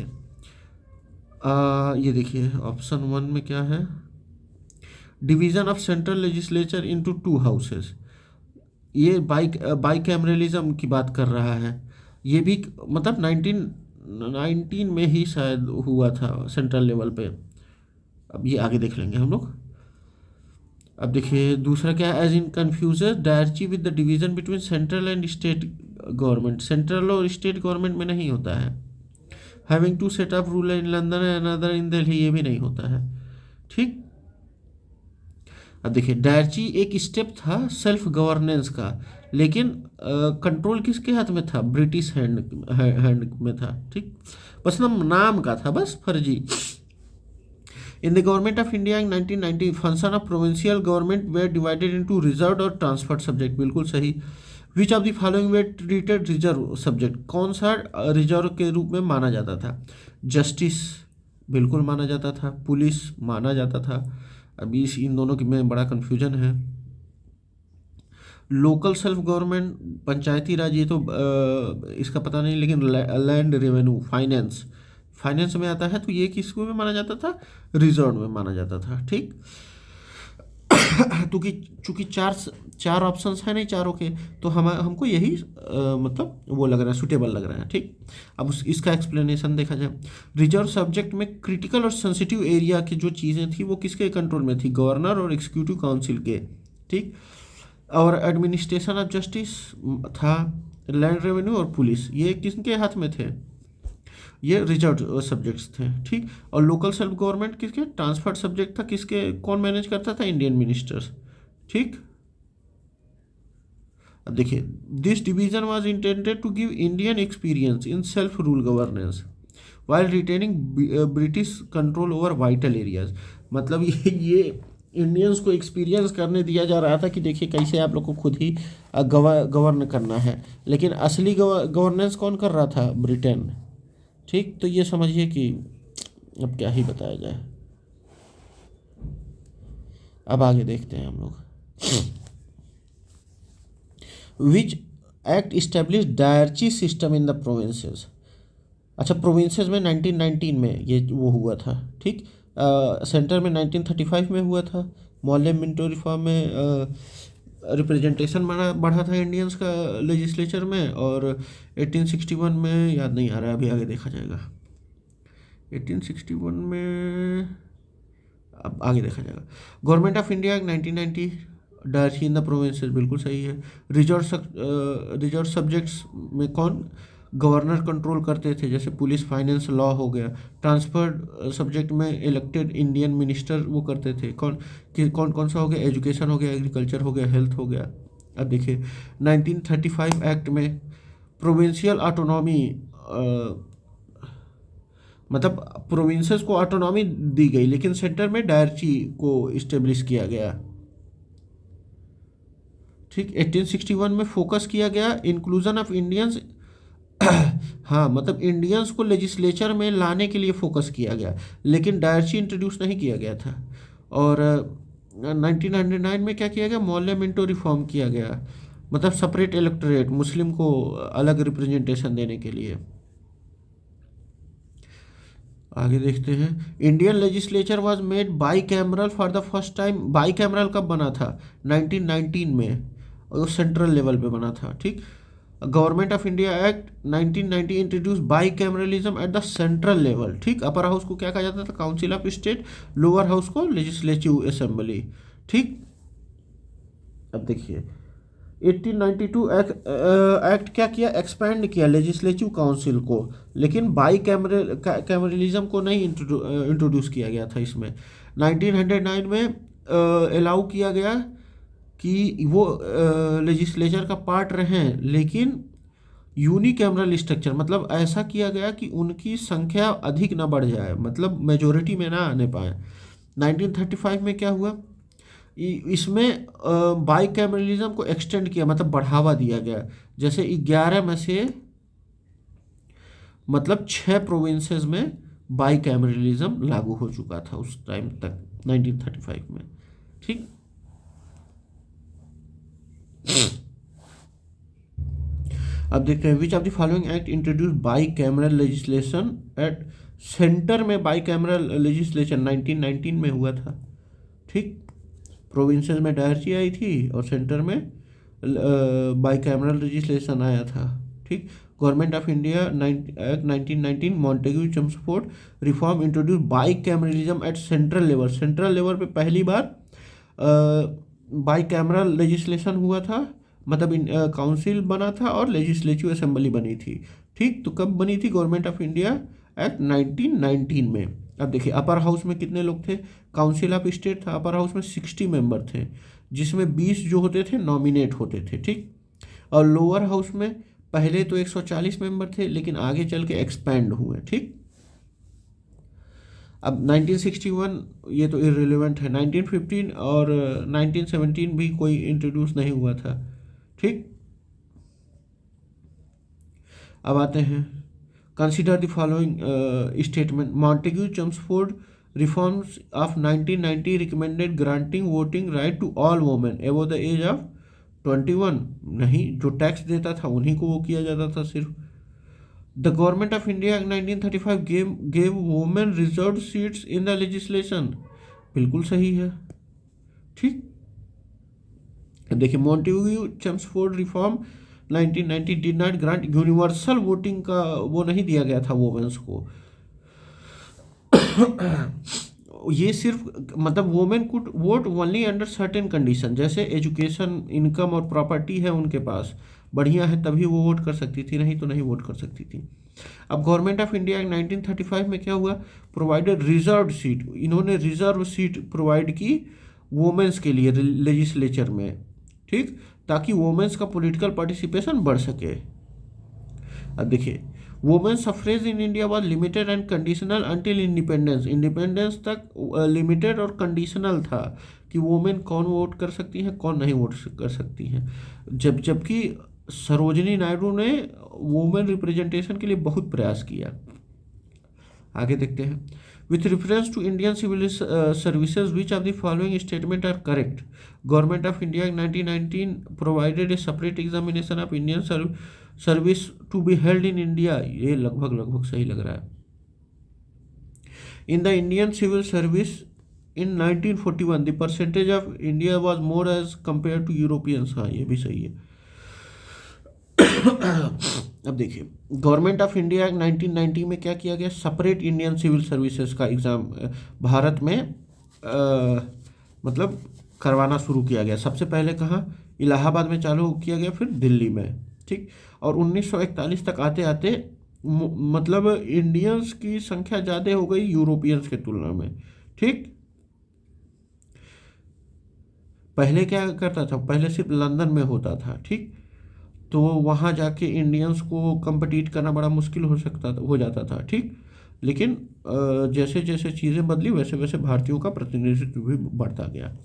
ये देखिए ऑप्शन 1 में क्या है? Division of central legislature into 2 houses, ये बाइकैमरलिज्म की बात कर रहा है। ये भी मतलब 1919 में ही शायद हुआ था सेंट्रल लेवल पे। अब ये आगे देख लेंगे हम लोग। अब देखिए दूसरा क्या है? As in confuses dyarchy with the division between central and state government, central और स्टेट गवर्नमेंट में नहीं होता है। Having to set up rule in London and another in Delhi, ये भी नहीं होता है। ठीक। अब देखिए डायरची एक स्टेप था सेल्फ गवर्नेंस का, लेकिन कंट्रोल किसके हाथ में था? ब्रिटिश हैंड में था। ठीक। बस नाम का था, बस फर्जी। In the government of India in 1990 function of provincial government were divided into reserve और ट्रांसफर्ड सब्जेक्ट, बिल्कुल सही। Which of the following were treated reserve subject, कौन सा रिजर्व के रूप में माना जाता था? जस्टिस बिल्कुल माना जाता था, पुलिस माना जाता था। अभी इन दोनों की में बड़ा कन्फ्यूजन है। लोकल सेल्फ गवर्नमेंट, पंचायती राज, ये तो इसका पता नहीं, लेकिन लैंड रेवेन्यू, फाइनेंस में आता है, तो ये किसको में माना जाता था? रिजर्व में माना जाता था। ठीक। तो चूंकि चार ऑप्शंस हैं नहीं चारों के, तो हमको यही मतलब वो लग रहा है, सूटेबल लग रहा है। ठीक। अब इसका एक्सप्लेनेशन देखा जाए। रिजर्व सब्जेक्ट में क्रिटिकल और सेंसिटिव एरिया की जो चीज़ें थी वो किसके कंट्रोल में थी? गवर्नर और एग्जीक्यूटिव काउंसिल के। ठीक। और एडमिनिस्ट्रेशन ऑफ जस्टिस था, लैंड रेवेन्यू और पुलिस, ये किसके हाथ में थे, ये रिजर्व सब्जेक्ट्स थे, ठीक। और लोकल सेल्फ गवर्नमेंट किसके, ट्रांसफर्ड सब्जेक्ट था, किसके, कौन मैनेज करता था, इंडियन मिनिस्टर्स, ठीक। अब देखिए, this division was intended to give Indian experience in self rule governance while retaining British control over vital areas. मतलब ये इंडियंस को एक्सपीरियंस करने दिया जा रहा था कि देखिए कैसे आप लोग को खुद ही गवर्न करना है, लेकिन असली गवर्नेंस कौन कर रहा था, ब्रिटेन, ठीक। तो ये समझिए कि अब क्या ही बताया जाए। अब आगे देखते हैं हम लोग। Which act establish dyarchy system in the provinces. अच्छा, प्रोविंसेस में 1919 में ये वो हुआ था, ठीक। सेंटर में 1935 में हुआ था। मोहल्ले मिंटो रिफॉर्म में रिप्रेजेंटेशन बढ़ा था इंडियंस का लेजिस्लेचर में, और 1861 में याद नहीं आ रहा है, अभी आगे देखा जाएगा। 1861 में अब आगे देखा जाएगा। Government of India 1990, dyarchy in the provinces, बिल्कुल सही है। रिजर्व सब्जेक्ट्स में कौन गवर्नर कंट्रोल करते थे, जैसे पुलिस, फाइनेंस, लॉ हो गया। ट्रांसफर्ड सब्जेक्ट में इलेक्टेड इंडियन मिनिस्टर वो करते थे, कौन कौन सा हो गया, एजुकेशन हो गया, एग्रीकल्चर हो गया, हेल्थ हो गया। अब देखिए 1935 एक्ट में प्रोविंशियल ऑटोनॉमी, मतलब प्रोविंसेस को ऑटोनॉमी दी गई, लेकिन सेंटर में डायरची को इस्टेब्लिश किया गया, ठीक। 1861 में फोकस किया गया इंक्लूजन ऑफ इंडियंस। हाँ, मतलब इंडियंस को लेजिस्लेचर में लाने के लिए फोकस किया गया, लेकिन डायरची इंट्रोड्यूस नहीं किया गया था। और 1909 में क्या किया गया, मोहल्ले मिंटो रिफॉर्म किया गया, मतलब सेपरेट इलेक्टोरेट, मुस्लिम को अलग रिप्रेजेंटेशन देने के लिए। आगे देखते हैं। Indian legislature was made by cameral for the first time. By cameral कब बना था, 1919 में, और सेंट्रल लेवल पे बना था, ठीक। Government of India act 1990 introduce bicameralism eight the central level, ठीक। अपर हाउस को क्या कहा जाता था, council of state, lower house को लेजिस्लेटिव असेंबली, ठीक। अब देखिए 1892 एक्ट क्या किया, एक्सपैंड किया लेजिस्लेटिव काउंसिल को, लेकिन बाई कैमरलिज्म को नहीं इंट्रोड्यूस किया गया था इसमें। 1909 में अलाउ किया गया कि वो लेजिस्लेचर का पार्ट रहें, लेकिन यूनिकैमरल स्ट्रक्चर, मतलब ऐसा किया गया कि उनकी संख्या अधिक ना बढ़ जाए, मतलब मेजोरिटी में ना आने पाए। 1935 में क्या हुआ, इसमें बाई कैमरलिज्म को एक्सटेंड किया, मतलब बढ़ावा दिया गया। जैसे 11 में से मतलब 6 प्रोविंसेस में बाई कैमरलिज्म लागू हो चुका था उस टाइम तक, 1935 में, ठीक। अब देखते हैं, विच of the following act introduce by cameral legislation at centre में। बाई कैमरल लेजिस्लेशन 1919 में हुआ था, ठीक। प्रोविंसेस में डायरची आई थी और सेंटर में बाई कैमरल लेजिस्लेशन आया था, ठीक। Government of India act 1919 Montagu Chelmsford reform introduce bicameralism at central level. Central level पे पहली बार बाई कैमरल लेजिस्लेशन हुआ था, मतलब काउंसिल बना था और लेजिस्लेटिव असेंबली बनी थी, ठीक। तो कब बनी थी, गवर्नमेंट ऑफ इंडिया एक्ट 1919 में। अब देखिए अपर हाउस में कितने लोग थे, काउंसिल ऑफ स्टेट था, अपर हाउस में 60 मेंबर थे, जिसमें 20 जो होते थे नॉमिनेट होते थे, ठीक। और लोअर हाउस में पहले तो 140 मेंबर थे, लेकिन आगे चल के एक्सपैंड हुए, ठीक। अब 1961 ये तो इररिलेवेंट है, 1915 और 1917 भी कोई इंट्रोड्यूस नहीं हुआ था, ठीक। अब आते हैं, consider the following statement. Montagu Chelmsford reforms of 1990 recommended granting voting right to all women above the age of 21। नहीं, जो टैक्स देता था उन्हीं को वो किया जाता था सिर्फ। The government of India act 1935 gave women reserve seats in the legislation, बिल्कुल सही है, ठीक। देखिए Montagu Chelmsford reform 1990 did not grant universal voting का, वो नहीं दिया गया था वुमेन्स को। ये सिर्फ मतलब women could vote only under certain condition, जैसे एजुकेशन, इनकम और प्रॉपर्टी है उनके पास बढ़िया है तभी वो वोट कर सकती थी, नहीं तो नहीं वोट कर सकती थी। अब गवर्नमेंट ऑफ इंडिया एक्ट 1935 में क्या हुआ, प्रोवाइडेड रिजर्व सीट, इन्होंने रिजर्व सीट प्रोवाइड की वोमेंस के लिए लेजिस्लेचर में, ठीक, ताकि वोमेंस का पॉलिटिकल पार्टिसिपेशन बढ़ सके। अब देखिए, women suffrage in India was limited and conditional until independence, independence तक लिमिटेड और कंडीशनल था कि वोमेन कौन वोट कर सकती हैं कौन नहीं वोट कर सकती हैं, जबकि सरोजिनी नायडू ने वोमेन रिप्रेजेंटेशन के लिए बहुत प्रयास किया। आगे देखते हैं, with reference to Indian civil services which of the following statement are correct, government of India 1919 provided a separate examination of Indian service to be held in India, ये लगभग सही लग रहा है। In the Indian civil service in 1941 the percentage of India was more as compare to Europeans, हाँ ये भी सही है। अब देखिए, गवर्नमेंट ऑफ इंडिया 1990 में क्या किया गया, सेपरेट इंडियन सिविल सर्विसेज का एग्ज़ाम भारत में मतलब करवाना शुरू किया गया। सबसे पहले कहाँ, इलाहाबाद में चालू किया गया, फिर दिल्ली में, ठीक। और 1941 तक आते आते मतलब इंडियंस की संख्या ज़्यादा हो गई यूरोपियंस के तुलना में, ठीक। पहले क्या करता था, पहले सिर्फ लंदन में होता था, ठीक, तो वहाँ जाके इंडियंस को कम्पीट करना बड़ा मुश्किल हो जाता था, ठीक। लेकिन जैसे जैसे चीज़ें बदली वैसे वैसे भारतीयों का प्रतिनिधित्व भी बढ़ता गया।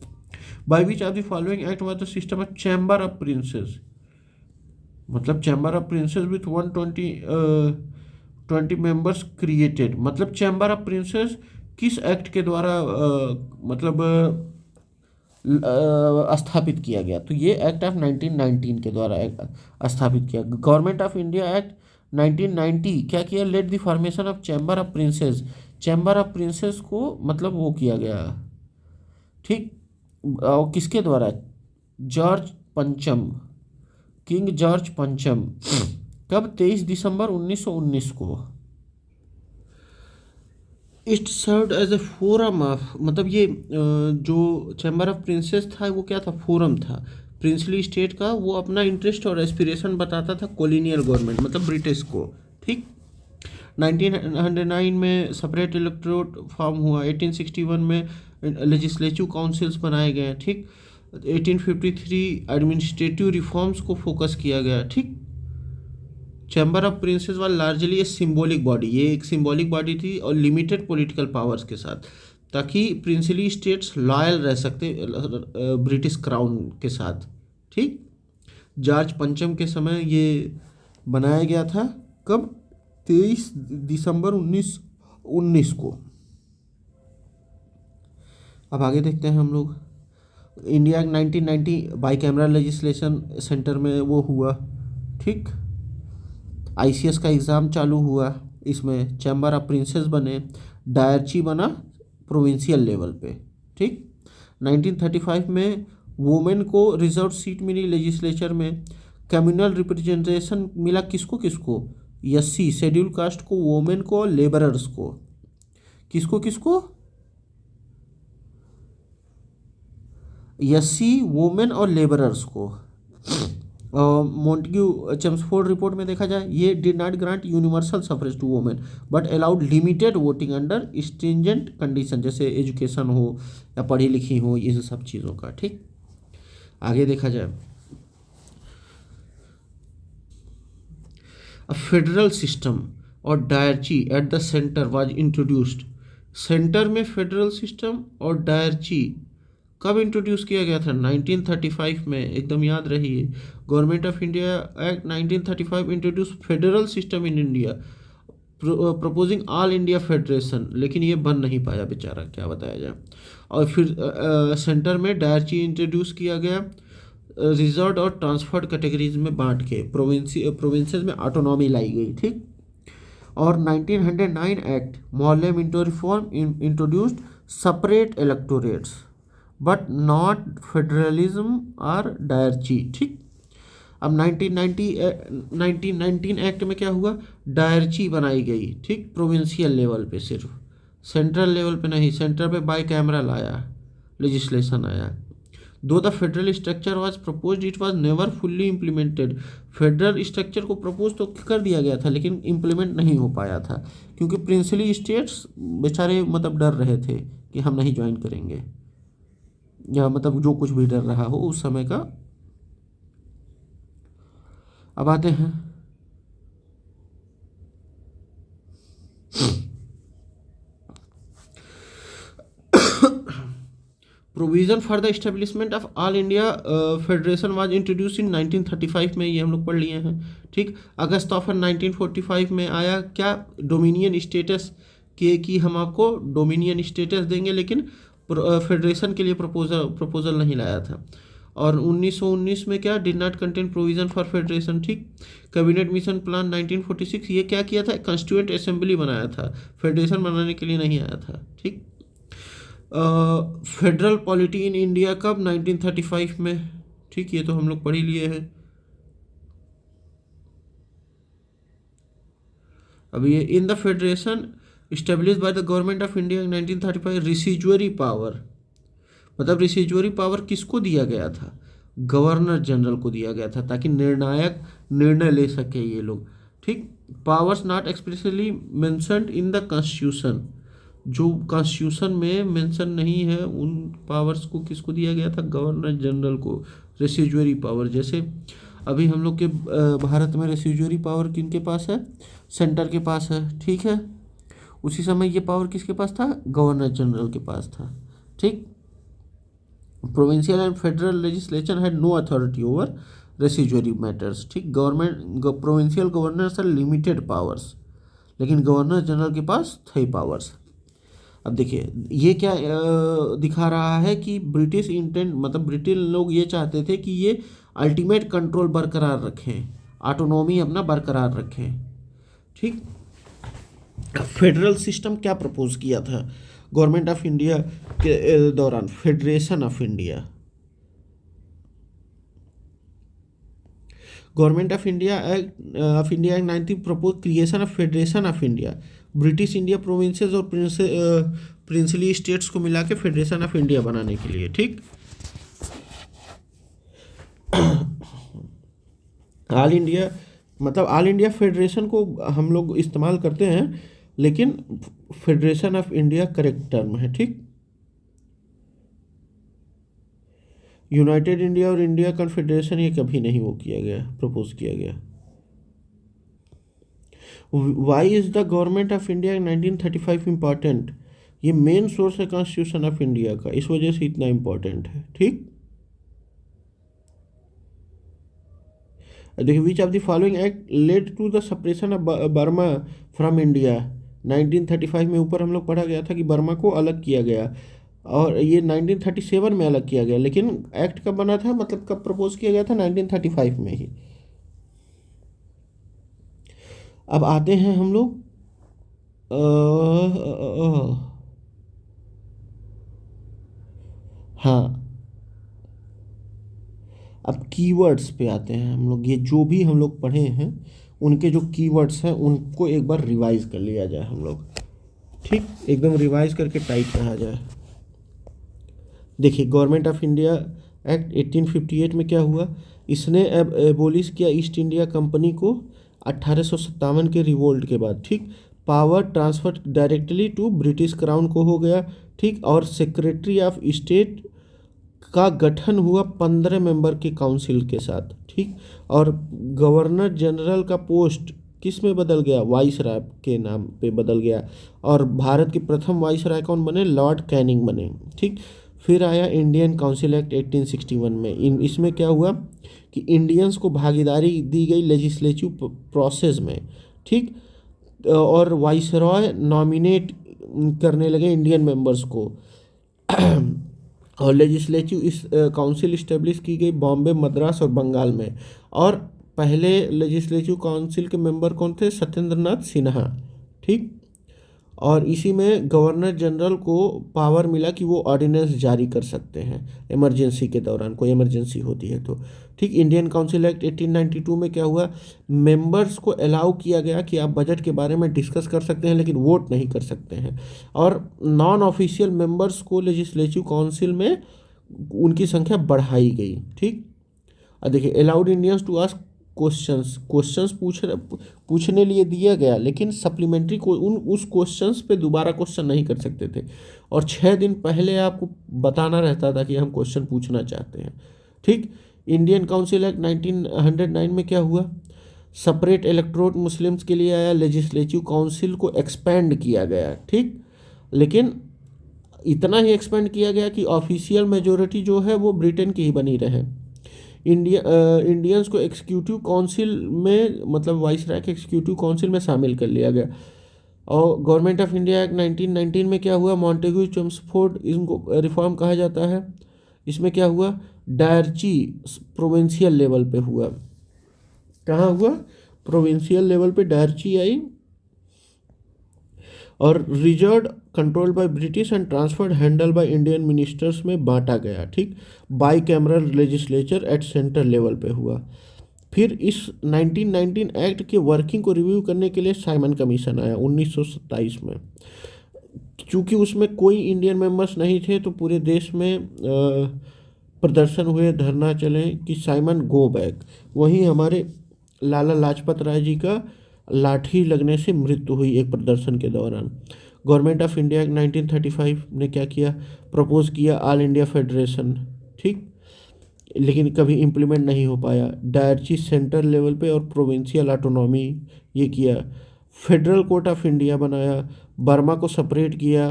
By which of the following act was the system of chamber of princes, मतलब chamber of princes with 120 members created, मतलब चैम्बर ऑफ प्रिंसेस किस एक्ट के द्वारा मतलब स्थापित किया गया, तो ये एक्ट ऑफ 1919 के द्वारा स्थापित किया। गवर्नमेंट ऑफ इंडिया एक्ट 1990 क्या किया, let the formation of chamber of princess, chamber of princess को मतलब वो किया गया, ठीक। और किसके द्वारा, जॉर्ज पंचम, किंग जॉर्ज पंचम, कब, 23 दिसंबर 1919 को। It served as a forum of, मतलब ये जो चैम्बर ऑफ प्रिंसेस था वो क्या था, फोरम था प्रिंसली स्टेट का, वो अपना इंटरेस्ट और एस्पिरेशन बताता था कॉलोनियल गवर्नमेंट मतलब ब्रिटिश को, ठीक। 1909 में सेपरेट इलेक्टोरेट फॉर्म हुआ, 1861 में लेजिस्लेटिव काउंसिल्स बनाए गए, ठीक। 1853 एडमिनिस्ट्रेटिव रिफॉर्म्स को फोकस किया गया, ठीक। Chamber of princess was largely a symbolic body, ये एक सिंबॉलिक बॉडी थी और लिमिटेड पॉलिटिकल पावर्स के साथ, ताकि प्रिंसली स्टेट्स लॉयल रह सकते ब्रिटिश क्राउन के साथ, ठीक। जॉर्ज पंचम के समय ये बनाया गया था, कब, 23 दिसंबर 1919 को। अब आगे देखते हैं हम लोग, India 1990 by camera legislation centre में वो हुआ, ठीक। ICS का एग्ज़ाम चालू हुआ, इसमें चैम्बर ऑफ प्रिंसेस बने, डायरची बना प्रोविंशियल लेवल पे, ठीक। 1935 में वुमेन को रिजर्व सीट मिली लेजिस्लेचर में, कम्युनल रिप्रेजेंटेशन मिला किसको किसको, SC शेड्यूल कास्ट को, वुमेन को, लेबरर्स को, किसको किसको, SC वुमेन और लेबरर्स को। मोंटेग्यू चेम्सफोर्ड रिपोर्ट में देखा जाए, ये did not grant universal suffrage to women but allowed limited voting under stringent condition, जैसे एजुकेशन हो या पढ़ी लिखी हो, ये सब चीज़ों का, ठीक। आगे देखा जाए, अ फेडरल सिस्टम और dyarchy at the centre was introduced, centre में फेडरल सिस्टम और डायरची कब इंट्रोड्यूस किया गया था, 1935 में, एकदम याद रहिए। Government of India act 1935 introduce federal system in India proposing all India federation, लेकिन ये बन नहीं पाया बेचारा, क्या बताया जाए। और फिर सेंटर में डायरची इंट्रोड्यूस किया गया, रिजर्व और ट्रांसफर्ड कैटेगरीज में बांट के प्रोविंसेस में ऑटोनॉमी लाई गई, ठीक। और 1909 एक्ट मोहल्ले Minto reform introduced separate electorates but not federalism और डायरची, ठीक। अब 1919 एक्ट में क्या हुआ, डायरची बनाई गई, ठीक, प्रोविंशियल लेवल पे सिर्फ सेंट्रल लेवल पे नहीं, सेंटर पे बाई कैमरल आया, लेजिस्लेशन आया। दो the federal structure was proposed it was never fully implemented. Federal structure को प्रपोज तो कर दिया गया था लेकिन इम्प्लीमेंट नहीं हो पाया था, क्योंकि प्रिंसली स्टेट्स बेचारे मतलब डर रहे थे कि हम नहीं ज्वाइन करेंगे, या मतलब जो कुछ भी डर रहा हो उस समय का। अब आते हैं provision for the establishment of all India federation was introduce इन 1935 में, ये हम लोग पढ़ लिए हैं। ठीक, अगस्त ऑफ 1945 में आया क्या, डोमिनियन स्टेटस के, कि हम आपको डोमिनियन स्टेटस देंगे, लेकिन फेडरेशन के लिए प्रपोजल नहीं लाया था। और 1919 में क्या, did not contain provision for federation. ठीक, कैबिनेट मिशन प्लान 1946, ये क्या किया था, कॉन्स्टिट्यूएंट असेंबली बनाया था, फेडरेशन बनाने के लिए नहीं आया था। ठीक, फेडरल पॉलिटी इन इंडिया कब, 1935 में। ठीक, ये तो हम लोग पढ़ ही लिए हैं। अब ये in the federation establish by the government of India in 1935 residuary power, मतलब रिसीजुअरी पावर किसको दिया गया था, गवर्नर जनरल को दिया गया था, ताकि निर्णायक निर्णय ले सके ये लोग। ठीक, powers not expressly mentioned in the constitution, जो कॉन्स्टिट्यूशन में मेंशन नहीं है उन पावर्स को किसको दिया गया था, गवर्नर जनरल को, रेसिजुअरी पावर। जैसे अभी हम लोग के भारत में रेसिजुअरी पावर किनके पास है, सेंटर के पास है। ठीक है, उसी समय ये पावर किसके पास था, गवर्नर जनरल के पास था। ठीक, provincial and federal legislature had no authority over residuary matters. ठीक, government provincial governors are limited powers, लेकिन गवर्नर जनरल के पास थे पावर्स। अब देखिए ये क्या दिखा रहा है कि ब्रिटिश इंटेंट, मतलब ब्रिटिश लोग ये चाहते थे कि ये अल्टीमेट कंट्रोल बरकरार रखें, ऑटोनॉमी अपना बरकरार रखें। ठीक, फेडरल सिस्टम क्या प्रपोज किया था गवर्नमेंट ऑफ इंडिया के दौरान, federation of India. Government of India act 19 propose creation of federation of India, British India provinces और प्रिंसली स्टेट्स को मिला के फेडरेशन ऑफ इंडिया बनाने के लिए। ठीक, ऑल इंडिया, मतलब ऑल इंडिया फेडरेशन को हम लोग इस्तेमाल करते हैं, लेकिन federation of India correct term है। ठीक, यूनाइटेड इंडिया और इंडिया कन्फेडरेशन ये कभी नहीं वो किया गया, प्रपोज किया गया। Why is the government of India in 1935 important, ये मेन सोर्स है कॉन्स्टिट्यूशन ऑफ इंडिया का, इस वजह से इतना इम्पॉर्टेंट है। ठीक, देखिए which of the following act led to the separation of Burma from India, 1935 में ऊपर हम लोग पढ़ा गया था कि बर्मा को अलग किया गया, और ये 1937 में अलग किया गया, लेकिन एक्ट कब बना था, मतलब कब प्रपोज किया गया था, 1935 में ही। अब आते हैं हम लोग हाँ, अब कीवर्ड्स पे आते हैं हम लोग। ये जो भी हम लोग पढ़े हैं उनके जो कीवर्ड्स हैं उनको एक बार रिवाइज कर लिया जाए हम लोग। ठीक, एकदम रिवाइज करके टाइप रहा जाए। देखिए गवर्नमेंट ऑफ इंडिया एक्ट 1858 में क्या हुआ, इसने एबोलिश किया ईस्ट इंडिया कंपनी को 1857 के रिवोल्ट के बाद। ठीक, power transfer directly to British crown को हो गया। ठीक, और सेक्रेटरी ऑफ स्टेट का गठन हुआ 15 मेंबर की काउंसिल के साथ। ठीक, और गवर्नर जनरल का पोस्ट किस में बदल गया, वाइसराय के नाम पे बदल गया, और भारत के प्रथम वाइसराय कौन बने, लॉर्ड कैनिंग बने। ठीक, फिर आया इंडियन काउंसिल एक्ट 1861 में। इसमें क्या हुआ कि इंडियंस को भागीदारी दी गई लेजिस्लेटिव प्रोसेस में। ठीक, और वाइसरॉय नॉमिनेट करने लगे इंडियन मेंबर्स को और लेजिस्लेटिव इस काउंसिल इस्टेब्लिश की गई बॉम्बे, मद्रास और बंगाल में। और पहले लेजिस्लेटिव काउंसिल के मेंबर कौन थे, सत्येंद्र नाथ सिन्हा। ठीक, और इसी में गवर्नर जनरल को पावर मिला कि वो ऑर्डिनेंस जारी कर सकते हैं इमरजेंसी के दौरान, कोई इमरजेंसी होती है तो। ठीक, इंडियन काउंसिल एक्ट 1892 में क्या हुआ, मेंबर्स को अलाउ किया गया कि आप बजट के बारे में डिस्कस कर सकते हैं लेकिन वोट नहीं कर सकते हैं। और नॉन ऑफिशियल मेंबर्स को लेजिस्लेटिव काउंसिल में उनकी संख्या बढ़ाई गई। ठीक, और देखिए, allowed Indians to ask questions, questions पूछने लिए दिया गया, लेकिन सप्लीमेंट्री को उस क्वेश्चंस पे दोबारा क्वेश्चन नहीं कर सकते थे। और 6 दिन पहले आपको बताना रहता था कि हम क्वेश्चन पूछना चाहते हैं। ठीक, इंडियन काउंसिल एक्ट 1909 में क्या हुआ, सेपरेट इलेक्टोरेट मुस्लिम्स के लिए आया, लेजिस्लेटिव काउंसिल को एक्सपेंड किया गया। ठीक, लेकिन इतना ही एक्सपेंड किया गया कि ऑफिशियल मेजोरिटी जो है वो ब्रिटेन की ही बनी रहे। इंडियंस को एग्जीक्यूटिव काउंसिल में, मतलब वाइसराय के एग्जीक्यूटिव काउंसिल में शामिल कर लिया गया। और गवर्नमेंट ऑफ इंडिया एक्ट 1919 में क्या हुआ, मॉन्टेग्यू चेम्सफोर्ड, इनको रिफॉर्म कहा जाता है। इसमें क्या हुआ, डायरची प्रोविंशियल लेवल पे हुआ। कहाँ हुआ, प्रोविंशियल लेवल पे डायरची आई, और reserve control by British and transferred handle by Indian ministers में बांटा गया। ठीक, bicameral legislature at central level पे हुआ। फिर इस 1919 एक्ट के वर्किंग को रिव्यू करने के लिए साइमन कमीशन आया 1927 में। चूँकि उसमें कोई इंडियन मेंबर्स नहीं थे तो पूरे देश में प्रदर्शन हुए, धरना चले कि साइमन गो बैक। वहीं हमारे लाला लाजपत राय जी का लाठी लगने से मृत्यु हुई एक प्रदर्शन के दौरान। गवर्नमेंट ऑफ इंडिया 1935 ने क्या किया, प्रपोज किया ऑल इंडिया फेडरेशन। ठीक, लेकिन कभी इम्प्लीमेंट नहीं हो पाया। डायरची सेंट्रल लेवल पे और प्रोविंशियल ऑटोनॉमी ये किया। फेडरल कोर्ट ऑफ इंडिया बनाया, बर्मा को सेपरेट किया।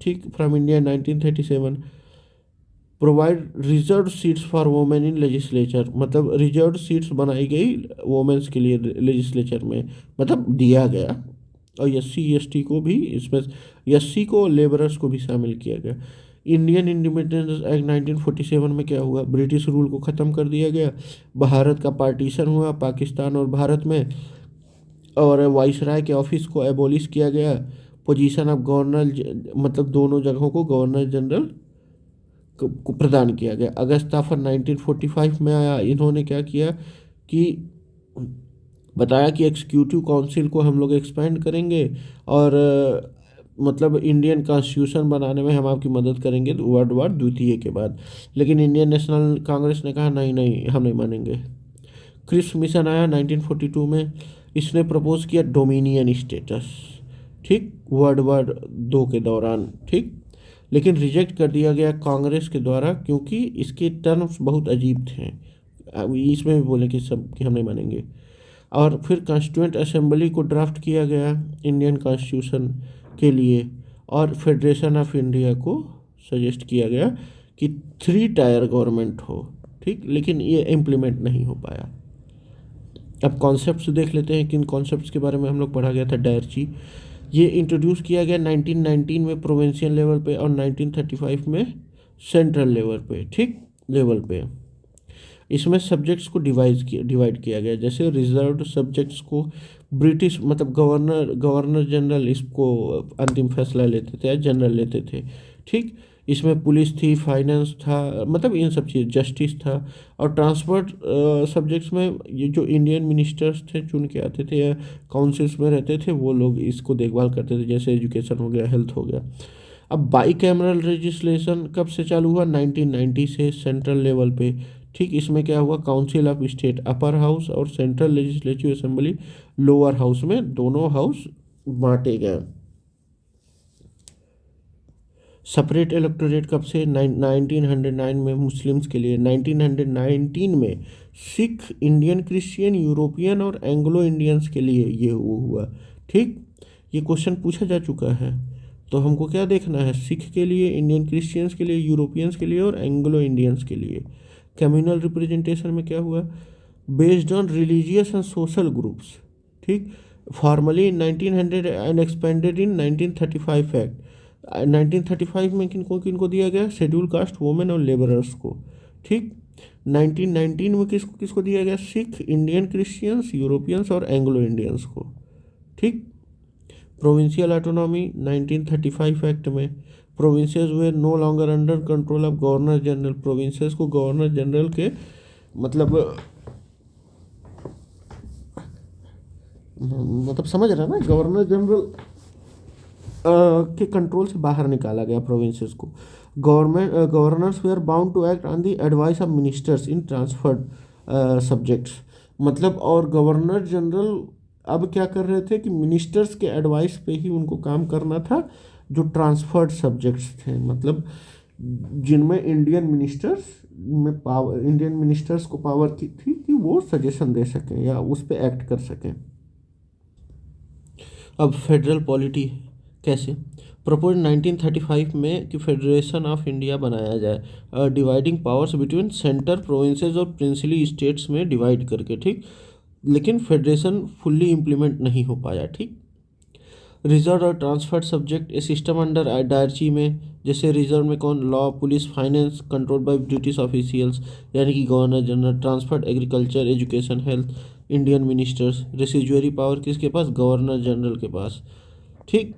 ठीक, from India 1937। Provide reserve seats for women in legislature, मतलब रिजर्व सीट्स बनाई गई वोमेंस के लिए लेजिस्लेचर में, मतलब दिया गया। और SC ST को भी इसमें, SC को, लेबरर्स को भी शामिल किया गया। इंडियन इंडिपेंडेंस एक्ट 1947 में क्या हुआ, ब्रिटिश रूल को ख़त्म कर दिया गया। भारत का पार्टीशन हुआ पाकिस्तान और भारत में, और वाइसराय के ऑफिस को एबोलिश किया गया। पोजीशन ऑफ गवर्नर, मतलब दोनों जगहों को गवर्नर जनरल को प्रदान किया गया। अगस्त ऑफ 1945 में आया। इन्होंने क्या किया कि बताया कि एग्जीक्यूटिव काउंसिल को हम लोग एक्सपेंड करेंगे, और मतलब इंडियन कॉन्स्टिट्यूशन बनाने में हम आपकी मदद करेंगे वर्ल्ड वार द्वितीय के बाद। लेकिन इंडियन नेशनल कांग्रेस ने कहा नहीं नहीं, हम नहीं मानेंगे। क्रिप्स मिशन आया 1942 में। इसने प्रपोज किया डोमिनियन स्टेटस, ठीक, वर्ल्ड वार 2 के दौरान। ठीक, लेकिन रिजेक्ट कर दिया गया कांग्रेस के द्वारा, क्योंकि इसके टर्म्स बहुत अजीब थे। इसमें भी बोले कि सब कि हम नहीं मानेंगे। और फिर कॉन्स्टिट्यूएंट असेंबली को ड्राफ्ट किया गया इंडियन कॉन्स्टिट्यूशन के लिए, और फेडरेशन ऑफ इंडिया को सजेस्ट किया गया कि 3 टायर गवर्नमेंट हो। ठीक, लेकिन ये इम्प्लीमेंट नहीं हो पाया। अब कॉन्सेप्ट्स देख लेते हैं, किन कॉन्सेप्ट्स के बारे में हम लोग पढ़ा गया था। डायरची, ये इंट्रोड्यूस किया गया 1919 में प्रोविंशियल लेवल पे, और 1935 में सेंट्रल लेवल पे। ठीक, लेवल पे इसमें सब्जेक्ट्स को डिवाइड किया गया। जैसे रिजर्व्ड सब्जेक्ट्स को ब्रिटिश, मतलब गवर्नर जनरल इसको अंतिम फैसला लेते थे या जनरल लेते थे। ठीक, इसमें पुलिस थी, फाइनेंस था, मतलब इन सब चीज़, जस्टिस था। और ट्रांसपोर्ट सब्जेक्ट्स में ये जो इंडियन मिनिस्टर्स थे चुन के आते थे या काउंसिल्स में रहते थे, वो लोग इसको देखभाल करते थे, जैसे एजुकेशन हो गया, हेल्थ हो गया। अब बाई कैमरल लेजिस्लेशन कब से चालू हुआ, 1990 से सेंट्रल लेवल पे। ठीक, इसमें क्या हुआ, council of state upper house और central legislative assembly lower house में, दोनों हाउस बांटे गए। सेपरेट इलेक्टोरेट कब से, 1909 में मुस्लिम्स के लिए। 1919 में सिख, इंडियन क्रिश्चियन, यूरोपियन और एंग्लो इंडियंस के लिए ये हुआ। ठीक, ये क्वेश्चन पूछा जा चुका है, तो हमको क्या देखना है, सिख के लिए, इंडियन क्रिश्चियंस के लिए, यूरोपियंस के लिए और एंग्लो इंडियंस के लिए। कम्युनल रिप्रेजेंटेशन में क्या हुआ, based on religious and social groups. ठीक, formally in 1900 and expanded in 1935 act. 1935 में किनको दिया गया, शेड्यूल कास्ट, वुमेन और लेबरर्स को। ठीक, 1919 में किसको किसको दिया गया, सिख, इंडियन क्रिश्चियंस, यूरोपियंस और एंग्लो इंडियंस को। ठीक, प्रोविंशियल ऑटोनॉमी 1935 एक्ट में provinces were no longer under control of governor general, provinces को गवर्नर जनरल के मतलब समझ रहे हैं ना, गवर्नर जनरल के कंट्रोल से बाहर निकाला गया प्रोविंसेस को। Governors were bound to act on the advice of ministers in transferred subjects, मतलब और गवर्नर जनरल अब क्या कर रहे थे कि मिनिस्टर्स के एडवाइस पे ही उनको काम करना था, जो ट्रांसफर्ड सब्जेक्ट्स थे, मतलब जिनमें इंडियन मिनिस्टर्स को पावर की थी कि वो सजेशन दे सकें या उस पर एक्ट कर सकें। अब फेडरल पॉलिटी कैसे प्रपोज 1935 में कि फेडरेशन ऑफ इंडिया बनाया जाए, dividing powers between centre, provinces और प्रिंसली स्टेट्स में डिवाइड करके, ठीक, लेकिन फेडरेशन फुल्ली इम्प्लीमेंट नहीं हो पाया, ठीक। रिजर्व और transferred subject a system under dyarchy में, जैसे रिजर्व में कौन, law, police, finance control by British officials यानी कि governor general, transferred agriculture, education, health Indian ministers, residuary power किसके पास, गवर्नर जनरल के पास, ठीक।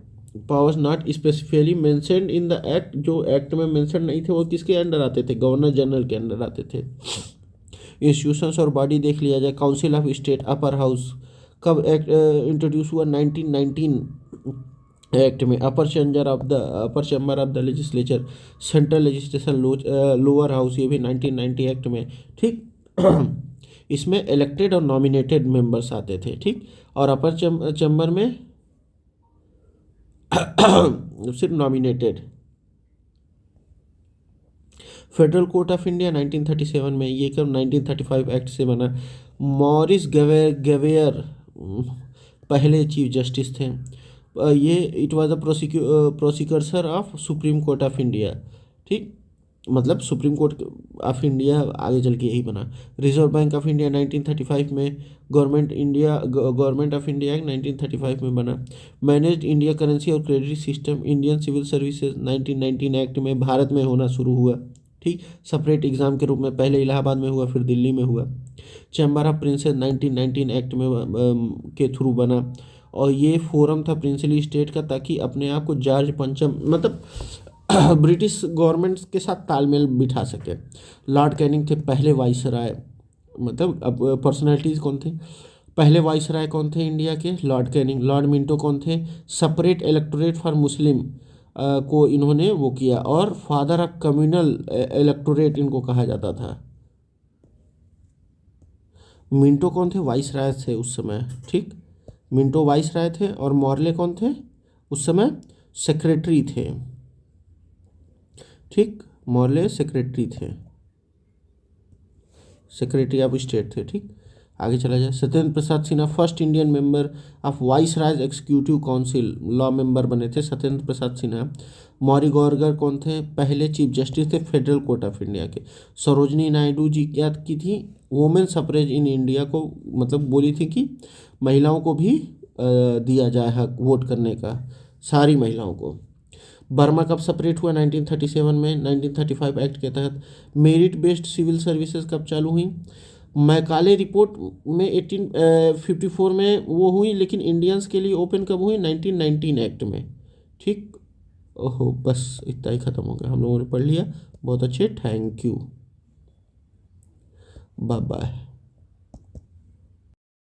Powers not specifically mentioned in the act, जो एक्ट में मेंशन नहीं थे वो किसके अंडर आते थे, गवर्नर जनरल के अंडर आते थे। इंस्टीट्यूशंस और बॉडी देख लिया जाए, council of state, upper house कब एक्ट इंट्रोड्यूस हुआ, 1919 एक्ट में। Upper chamber of the legislature, central legislation, lower house, ये भी 1990 एक्ट में, ठीक। इसमें इलेक्टेड और नॉमिनेटेड मेंबर्स आते थे, ठीक, और अपर चैम्बर में सिर्फ nominated. Federal court of India 1937 में, ये कब 1935 एक्ट से बना। मॉरिस गवेयर पहले चीफ जस्टिस थे। ये it was the prosecutor of supreme court of India, ठीक, मतलब सुप्रीम कोर्ट ऑफ इंडिया आगे चल के यही बना। रिजर्व बैंक ऑफ इंडिया 1935 में, गवर्नमेंट ऑफ इंडिया एक्ट 1935 में बना। मैनेज्ड इंडिया करेंसी और credit system, Indian civil services 1919 act में भारत में होना शुरू हुआ, ठीक, सेपरेट एग्जाम के रूप में, पहले इलाहाबाद में हुआ फिर दिल्ली में हुआ। चैम्बर ऑफ प्रिंसेस 1919 एक्ट में के थ्रू बना, और ये फोरम था प्रिंसली स्टेट का, ताकि अपने आप को जॉर्ज पंचम मतलब ब्रिटिश गवर्नमेंट के साथ तालमेल बिठा सके। लॉर्ड कैनिंग थे पहले वाइसराय, मतलब अब पर्सनैलिटीज़ कौन थे, पहले वाइसराय कौन थे इंडिया के, लॉर्ड कैनिंग। लॉर्ड मिंटो कौन थे, सेपरेट इलेक्टोरेट फॉर मुस्लिम को इन्होंने वो किया, और फादर ऑफ कम्युनल इलेक्टोरेट इनको कहा जाता था। मिंटो कौन थे, वाइसराय थे उस समय, ठीक, मिंटो वाइसराय थे, और मॉर्ले कौन थे उस समय, सेक्रेटरी थे, ठीक, मॉर्ले सेक्रेटरी थे, सेक्रेटरी ऑफ स्टेट थे, ठीक। आगे चला जाए, Satyendra Prasad Sinha first Indian member of viceroy executive council, law member बने थे सत्येंद्र प्रसाद सिन्हा। मौरी गौरगर कौन थे, पहले चीफ जस्टिस थे फेडरल कोर्ट ऑफ इंडिया के। सरोजनी नायडू जी क्या की थी, वुमेन सफरेज इन इंडिया को, मतलब बोली थी कि महिलाओं को भी दिया जाए हक वोट करने का, सारी महिलाओं को। बर्मा कब सेपरेट हुआ, 1937 में, 1935 एक्ट के तहत। मेरिट बेस्ड सिविल सर्विसेज कब चालू हुई, मैकाले रिपोर्ट में 1854 में वो हुई, लेकिन इंडियंस के लिए ओपन कब हुई, 1919 एक्ट में, ठीक। ओहो, बस इतना ही ख़त्म हो गया, हम लोगों ने पढ़ लिया, बहुत अच्छे, थैंक यू, बाय बाय।